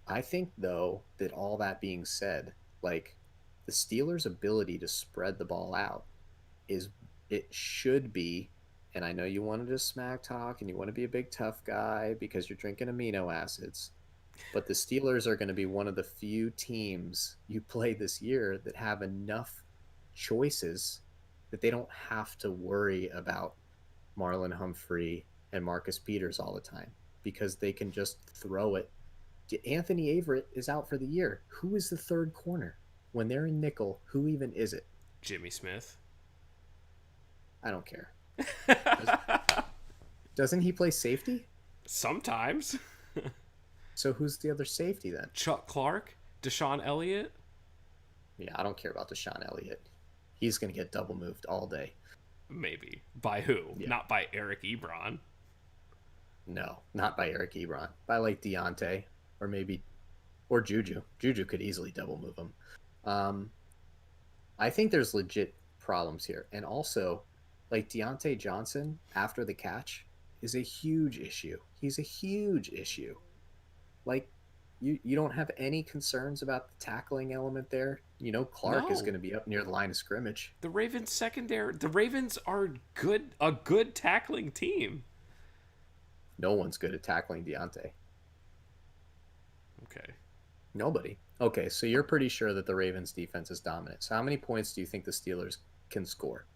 I think though that all that being said, like the Steelers' ability to spread the ball out it should be. And I know you want to just smack talk and you want to be a big tough guy because you're drinking amino acids. But the Steelers are going to be one of the few teams you play this year that have enough choices that they don't have to worry about Marlon Humphrey and Marcus Peters all the time because they can just throw it. Anthony Averett is out for the year. Who is the third corner? When they're in nickel, who even is it? Jimmy Smith. I don't care. Doesn't he play safety? Sometimes. So who's the other safety then? Chuck Clark, Deshaun Elliott. Yeah, I don't care about Deshaun Elliott. He's going to get double moved all day. Maybe. By who? Yeah. Not by Eric Ebron. No, not by Eric Ebron. By like Deontay or maybe or Juju. Juju could easily double move him. Um, I think there's legit problems here. And also, like Deontay Johnson after the catch is a huge issue. He's a huge issue. Like you don't have any concerns about the tackling element there. You know Clark is No. going to be up near the line of scrimmage. The Ravens secondary. The Ravens are good. A good tackling team. No one's good at tackling Deontay. Okay. Nobody. Okay, so you're pretty sure that the Ravens defense is dominant. So how many points do you think the Steelers can score?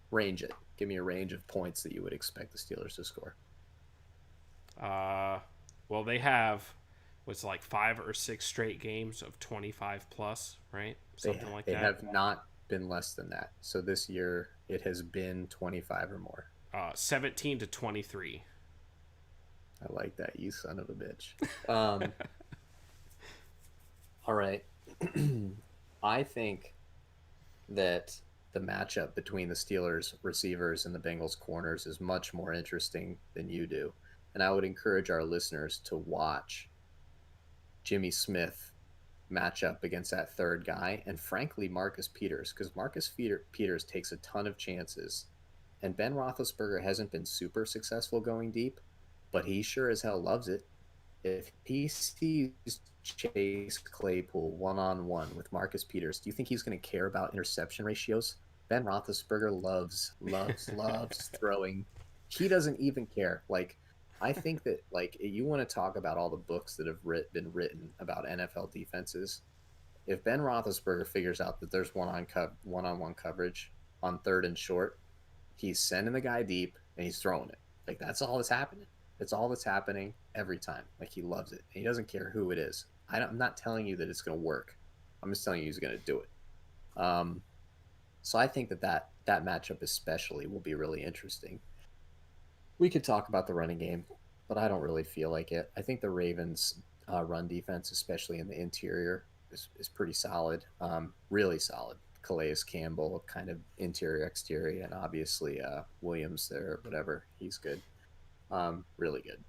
Range it. Give me a range of points that you would expect the Steelers to score. Well, they have what's like 5 or 6 straight games of 25 plus, right? Something like They that. have not been less than that. So this year it has been 25 or more. 17-23. I like that, you son of a bitch. All right. I think that the matchup between the Steelers receivers and the Bengals corners is much more interesting than you do. And I would encourage our listeners to watch Jimmy Smith match up against that third guy and frankly Marcus Peters, because Peters takes a ton of chances. And Ben Roethlisberger hasn't been super successful going deep, but he sure as hell loves it. If he sees Chase Claypool one-on-one with Marcus Peters, do you think he's going to care about interception ratios? Ben Roethlisberger loves throwing. He doesn't even care. Like, I think that, like, you want to talk about all the books that have been written about NFL defenses. If Ben Roethlisberger figures out that there's one-on-one coverage on third and short, he's sending the guy deep and he's throwing it. Like, that's all that's happening. It's all that's happening every time. Like, he loves it. He doesn't care who it is. I'm not telling you that it's going to work. I'm just telling you he's going to do it. So I think that matchup especially will be really interesting. We could talk about the running game, but I don't really feel like it. I think the Ravens' run defense, especially in the interior, is pretty solid, really solid. Calais Campbell, kind of interior, exterior, and obviously Williams there, whatever. He's good. Really good.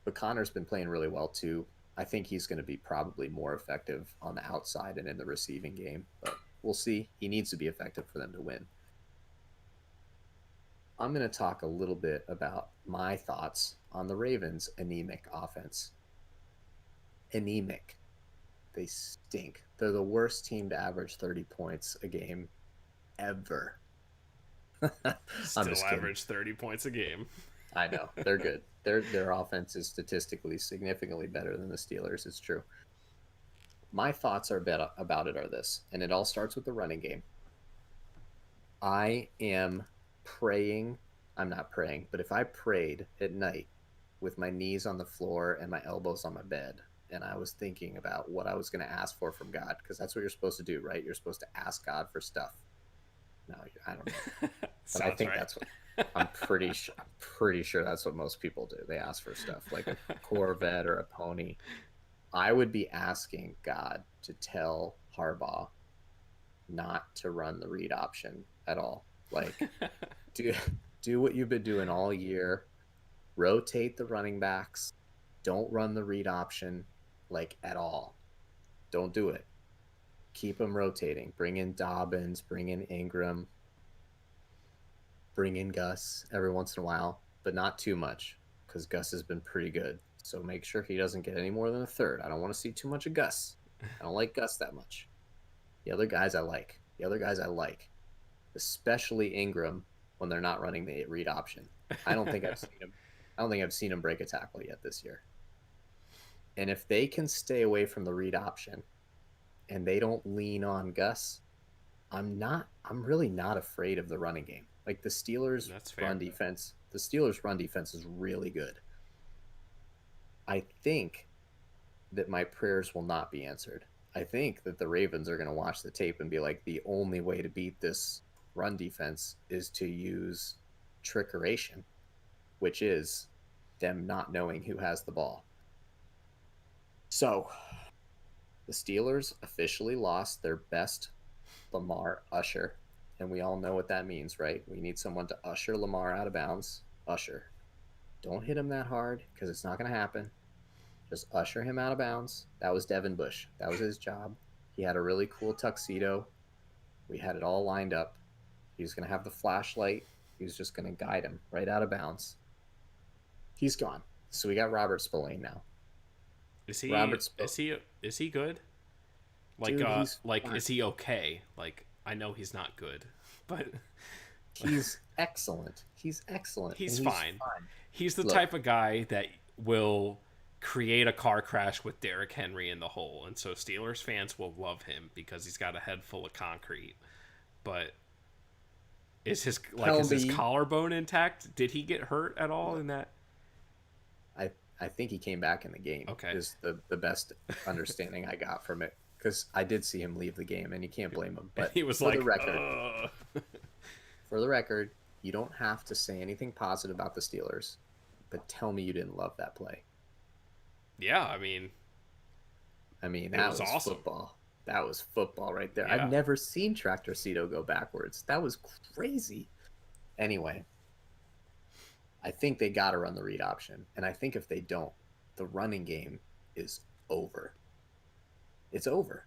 But Connor's been playing really well too. I think he's going to be probably more effective on the outside and in the receiving game, but we'll see. He needs to be effective for them to win. I'm going to talk a little bit about my thoughts on the Ravens' anemic offense. Anemic. They stink. They're the worst team to average 30 points a game ever. Still average 30 points a game. I know. They're good. Their offense is statistically significantly better than the Steelers. It's true. My thoughts about it are this, and it all starts with the running game. I am praying. I'm not praying, but if I prayed at night with my knees on the floor and my elbows on my bed, and I was thinking about what I was going to ask for from God, because that's what you're supposed to do, right? You're supposed to ask God for stuff. No, I don't know. But I think that's what I'm pretty sure that's what most people do. They ask for stuff like a Corvette or a pony. I would be asking God to tell Harbaugh not to run the read option at all. Like, do what you've been doing all year. Rotate the running backs. Don't run the read option, like, at all. Don't do it. Keep them rotating. Bring in Dobbins. Bring in Ingram. Bring in Gus every once in a while, but not too much, because Gus has been pretty good. So make sure he doesn't get any more than a third. I don't want to see too much of Gus. I don't like Gus that much. The other guys I like. Especially Ingram when they're not running the read option. I don't think I've seen him break a tackle yet this year. And if they can stay away from the read option and they don't lean on Gus, I'm really not afraid of the running game. Like, the Steelers' run defense is really good. I think that my prayers will not be answered. I think that the Ravens are going to watch the tape and be like, the only way to beat this run defense is to use trickeration, which is them not knowing who has the ball. So the Steelers officially lost their best Lamar usher. And we all know what that means, right? We need someone to usher Lamar out of bounds. Usher. Don't hit him that hard because it's not going to happen. Just usher him out of bounds. That was Devin Bush. That was his job. He had a really cool tuxedo. We had it all lined up. He was going to have the flashlight. He was just going to guide him right out of bounds. He's gone. So we got Robert Spillane now. Is he good? Like Dude, he's like fine. is he okay? Like I know he's not good, but He's excellent. He's excellent. he's And he's fine. fine. He's the Look, type of guy that will create a car crash with Derrick Henry in the hole, and so Steelers fans will love him because he's got a head full of concrete. But tell is his me. collarbone intact? Did he get hurt at all Look, in that? I think he came back in the game. Okay. Is the best understanding I got from it, because I did see him leave the game, and you can't blame him. And But he was for the like, record, ugh. for the record, you don't have to say anything positive about the Steelers, but tell me you didn't love that play. Yeah, I mean, it that was was awesome. football. That was football right there. I've Yeah. never seen Tractor Cito go backwards. That was crazy. Anyway, I think they got to run the read option. And I think if they don't, the running game is over. It's over.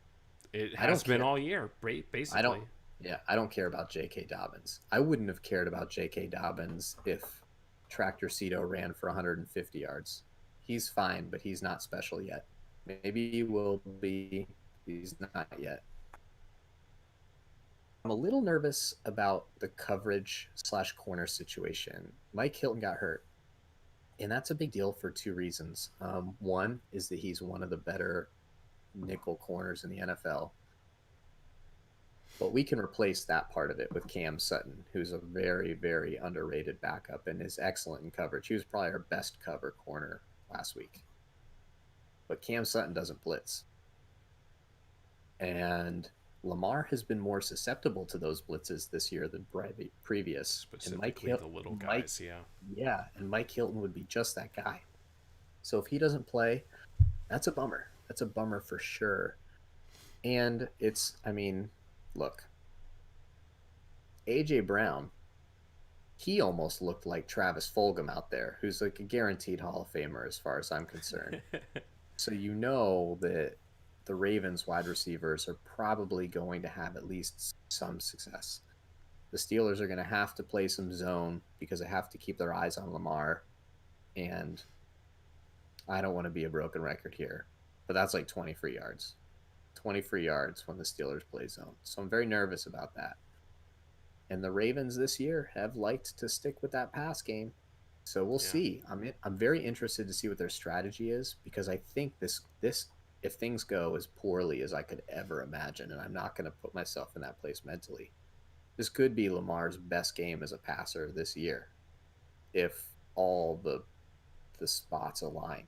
It I has don't been care. all year, I don't, basically. yeah, I don't care about J.K. Dobbins. I wouldn't have cared about J.K. Dobbins if Tractor Cito ran for 150 yards. He's fine, but he's not special yet. Maybe he will be. He's not yet. I'm a little nervous about the coverage slash corner situation. Mike Hilton got hurt, and that's a big deal for two reasons. One is that he's one of the better nickel corners in the NFL, but we can replace that part of it with Cam Sutton, who's a very, very underrated backup and is excellent in coverage. He was probably our best cover corner last week. But Cam Sutton doesn't blitz. And Lamar has been more susceptible to those blitzes this year than previous. And Specifically the little guys, yeah. Yeah, and Mike Hilton would be just that guy. So if he doesn't play, that's a bummer. That's a bummer for sure. And it's, I mean, look, AJ Brown, he almost looked like Travis Fulgham out there, who's like a guaranteed Hall of Famer as far as I'm concerned. So you know that the Ravens wide receivers are probably going to have at least some success. The Steelers are going to have to play some zone because they have to keep their eyes on Lamar. And I don't want to be a broken record here, but that's like 20 free yards. 20 free yards when the Steelers play zone. So I'm very nervous about that. And the Ravens this year have liked to stick with that pass game. So we'll Yeah. see. I'm very interested to see what their strategy is, because I think this if things go as poorly as I could ever imagine, and I'm not going to put myself in that place mentally, this could be Lamar's best game as a passer this year if all the spots align.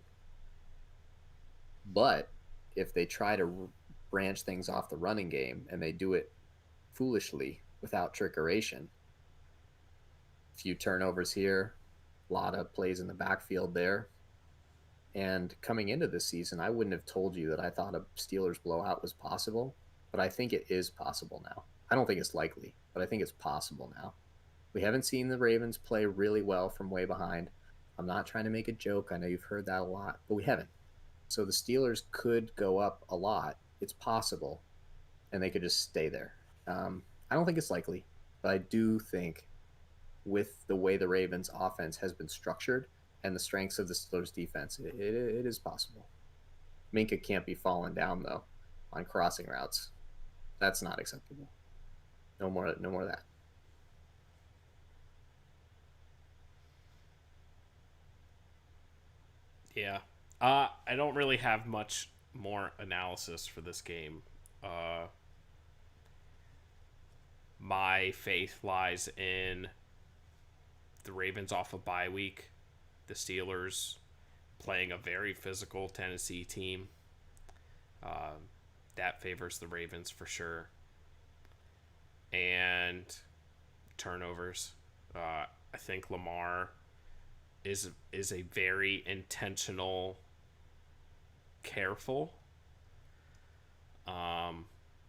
But if they try to branch things off the running game and they do it foolishly without trickeration, few turnovers here, a lot of plays in the backfield there. And coming into this season, I wouldn't have told you that I thought a Steelers blowout was possible, but I think it is possible now. I don't think it's likely, but I think it's possible now. We haven't seen the Ravens play really well from way behind. I'm not trying to make a joke. I know you've heard that a lot, but we haven't. So the Steelers could go up a lot. It's possible, and they could just stay there. I don't think it's likely, but I do think with the way the Ravens offense has been structured and the strengths of the Steelers defense, it is possible. Minka can't be falling down though on crossing routes. That's not acceptable. No more of that. Yeah. I don't really have much more analysis for this game. Uh, my faith lies in the Ravens off a bye week, the Steelers playing a very physical Tennessee team. That favors the Ravens for sure. And turnovers. I think Lamar is a very intentional, careful, um,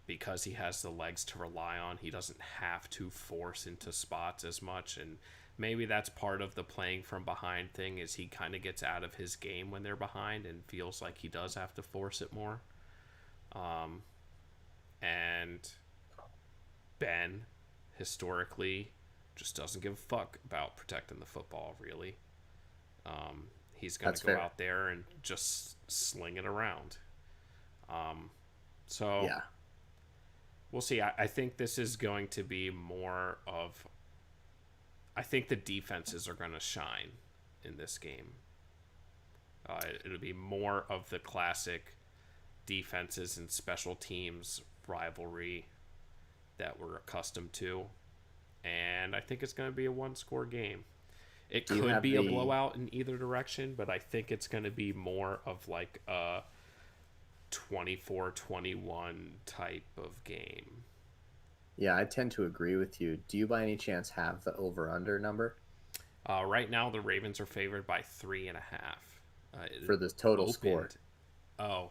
because he has the legs to rely on. He doesn't have to force into spots as much, and maybe that's part of the playing from behind thing. Is he kind of gets out of his game when they're behind and feels like he does have to force it more. Um, and Ben, historically, just doesn't give a fuck about protecting the football. Really, he's gonna That's go fair. out there and just sling it around. So Yeah, we'll see. I think this is going to be more of. I think the defenses are going to shine in this game. It'll be more of the classic defenses and special teams rivalry that we're accustomed to. And I think it's going to be a one-score game. It do you could have be a the blowout in either direction, but I think it's going to be more of like a 24-21 type of game. Yeah, I tend to agree with you. Do you by any chance have the over under number Right now, the Ravens are favored by 3.5. It for the total score? opened. Oh,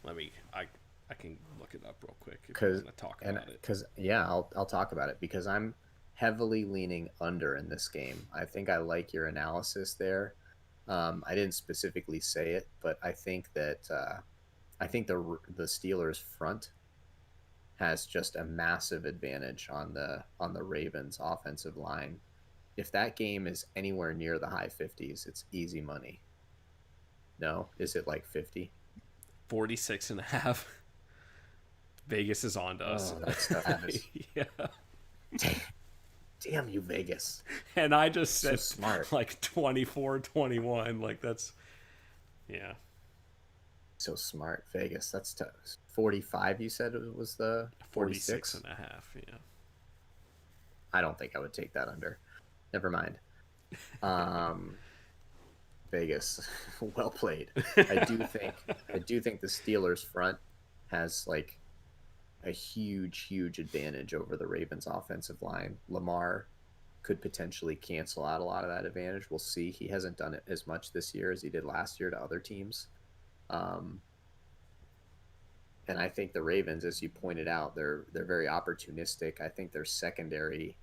let me. I can look it up real quick if you Because want to talk and about it. because yeah, I'll talk about it because I'm heavily leaning under in this game. I think I like your analysis there. I didn't specifically say it, but I think that I think the Steelers front has just a massive advantage on the Ravens offensive line. If that game is anywhere near the high 50s, it's easy money. No, is it like 50? 46.5. Vegas is on to us. Oh, that's tough. That is. Yeah. Damn you, Vegas. And I just So said smart. like 24-21. Like that's. Yeah. So smart, Vegas. That's tough. 45, you said it was the 46 46? and a half. Yeah. I don't think I would take that under. Never mind. Um, Vegas, well played. I do think I do think the Steelers front has like a huge advantage over the Ravens offensive line. Lamar could potentially cancel out a lot of that advantage. We'll see. He hasn't done it as much this year as he did last year to other teams. Um, and I think the Ravens, as you pointed out, they're very opportunistic. I think their secondary.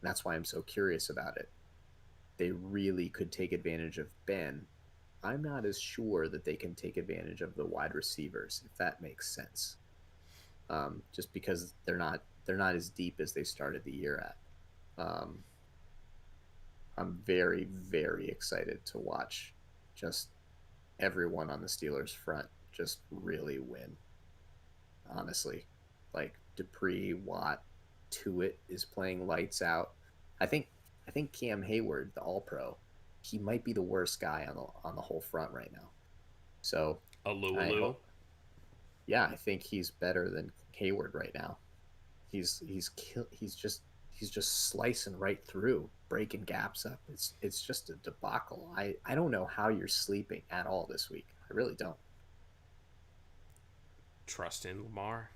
That's why I'm so curious about it. They really could take advantage of Ben. I'm not as sure that they can take advantage of the wide receivers, if that makes sense. Just because they're not as deep as they started the year at. Um, I'm very excited to watch just everyone on the Steelers front just really win. Honestly, like Dupree, Watt, Tuitt is playing lights out. I think I think Cam Hayward, the All Pro, he might be the worst guy on the whole front right now. So I Alu. hope, yeah, I think he's better than Hayward right now. He's just slicing right through, breaking gaps up. It's just a debacle. I don't know how you're sleeping at all this week. I really don't. Trust in Lamar.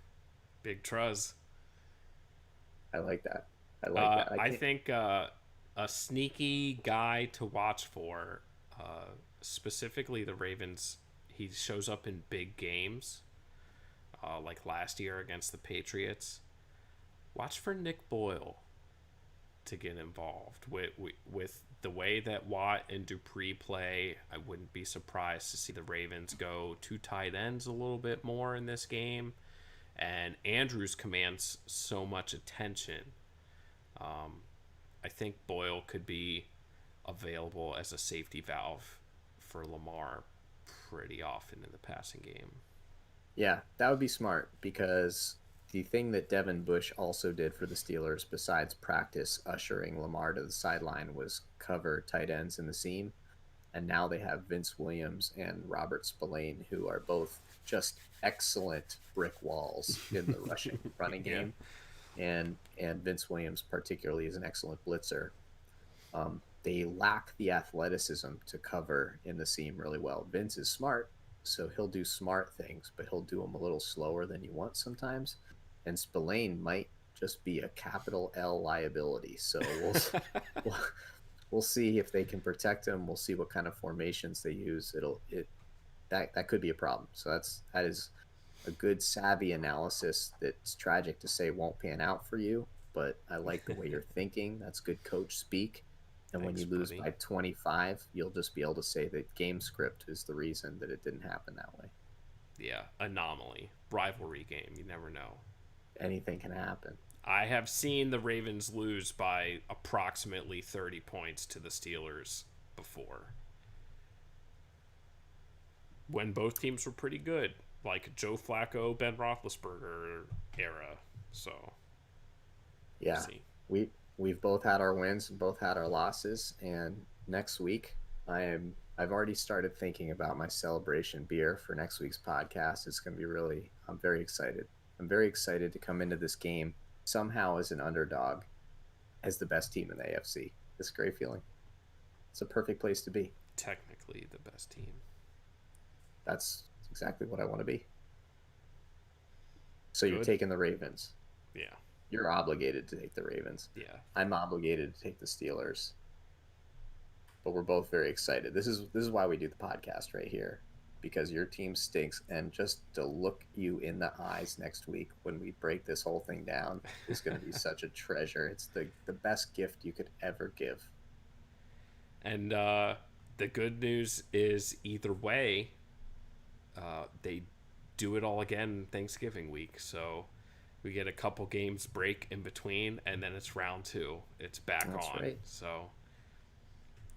Big Truz. I like that. I like that. I I can't. think a sneaky guy to watch for, specifically the Ravens. He shows up in big games, like last year against the Patriots. Watch for Nick Boyle to get involved with the way that Watt and Dupree play. I wouldn't be surprised to see the Ravens go two tight ends a little bit more in this game. And Andrews commands so much attention. I think Boyle could be available as a safety valve for Lamar pretty often in the passing game. Yeah, that would be smart because the thing that Devin Bush also did for the Steelers, besides practice ushering Lamar to the sideline, was cover tight ends in the seam. And now they have Vince Williams and Robert Spillane, who are both just excellent brick walls in the running Yeah. game. And Vince Williams particularly is an excellent blitzer. They lack the athleticism to cover in the seam really well. Vince is smart, so he'll do smart things, but he'll do them a little slower than you want sometimes. And Spillane might just be a capital L liability. So we'll we'll see if they can protect him. We'll see what kind of formations they use. That could be a problem. So that is a good savvy analysis that's tragic to say won't pan out for you, but I like the way you're thinking. That's good coach speak. And when Thanks, you lose buddy. by 25, you'll just be able to say that game script is the reason that it didn't happen that way. Yeah, anomaly. Rivalry game. You never know. Anything can happen. I have seen the Ravens lose by approximately 30 points to the Steelers before. When both teams were pretty good. Like Joe Flacco, Ben Roethlisberger era. So, Yeah. see. We've both had our wins and both had our losses, and next week I've already started thinking about my celebration beer for next week's podcast. It's going to be really I'm very excited. I'm very excited to come into this game somehow as an underdog, as the best team in the AFC. It's a great feeling. It's a perfect place to be. Technically the best team. That's exactly what I want to be. So Good. you're taking the Ravens. Yeah. You're obligated to take the Ravens. Yeah. I'm obligated to take the Steelers. But we're both very excited. This is why we do the podcast right here, because your team stinks, and just to look you in the eyes next week when we break this whole thing down is going to be such a treasure. It's the best gift you could ever give. And the good news is either way, they do it all again Thanksgiving week. So we get a couple games break in between, and then it's round 2. It's back That's on. right. So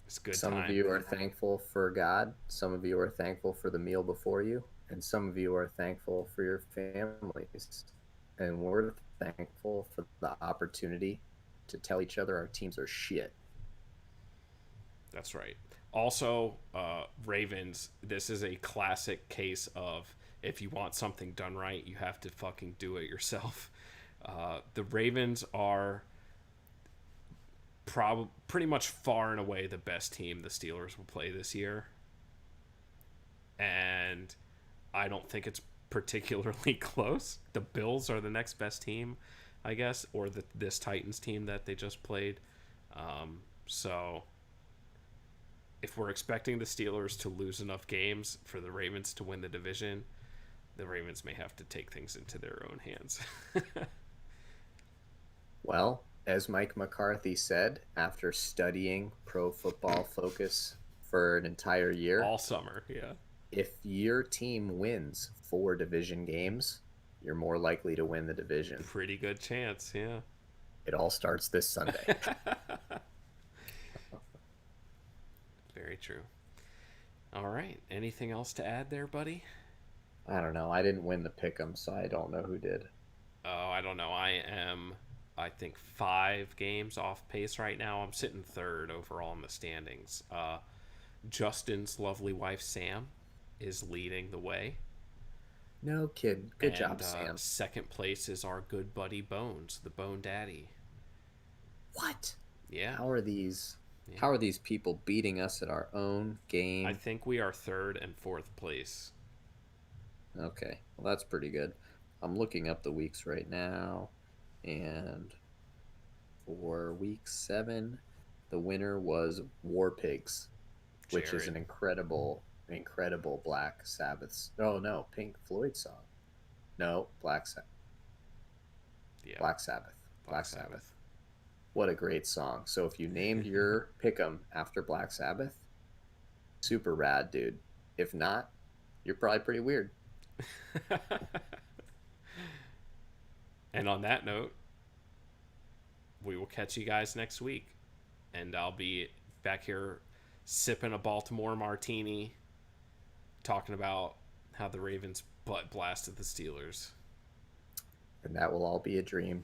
it's good Some time. of you are thankful for God. Some of you are thankful for the meal before you. And some of you are thankful for your families. And we're thankful for the opportunity to tell each other our teams are shit. That's right. Also, Ravens, this is a classic case of if you want something done right, you have to fucking do it yourself. The Ravens are pretty much far and away the best team the Steelers will play this year. And I don't think it's particularly close. The Bills are the next best team, I guess, or this Titans team that they just played. So if we're expecting the Steelers to lose enough games for the Ravens to win the division, the Ravens may have to take things into their own hands. Well, as Mike McCarthy said, after studying Pro Football Focus for an entire year, All summer, yeah. if your team wins 4 division games, you're more likely to win the division. Pretty good chance, yeah. It all starts this Sunday. Very true. All right. Anything else to add there, buddy? I don't know. I didn't win the pick'em, so I don't know who did. Oh, I don't know. I am, I think, 5 games off pace right now. I'm sitting 3rd overall in the standings. Justin's lovely wife, Sam, is leading the way. No kid. Good And, job, Sam. 2nd place is our good buddy Bones, the Bone Daddy. What? Yeah. How are these? Yeah. How are these people beating us at our own game? I think we are 3rd and 4th place. Okay, well that's pretty good. I'm looking up the weeks right now, and for week 7, the winner was War Pigs, which is Jared. an incredible Black Sabbath. Oh no, Pink Floyd song. No, Yeah. Black Sabbath. Black Sabbath. What a great song. So if you named your pick'em after Black Sabbath, super rad, dude. If not, you're probably pretty weird. And on that note, we will catch you guys next week. And I'll be back here sipping a Baltimore martini, talking about how the Ravens butt blasted the Steelers. And that will all be a dream.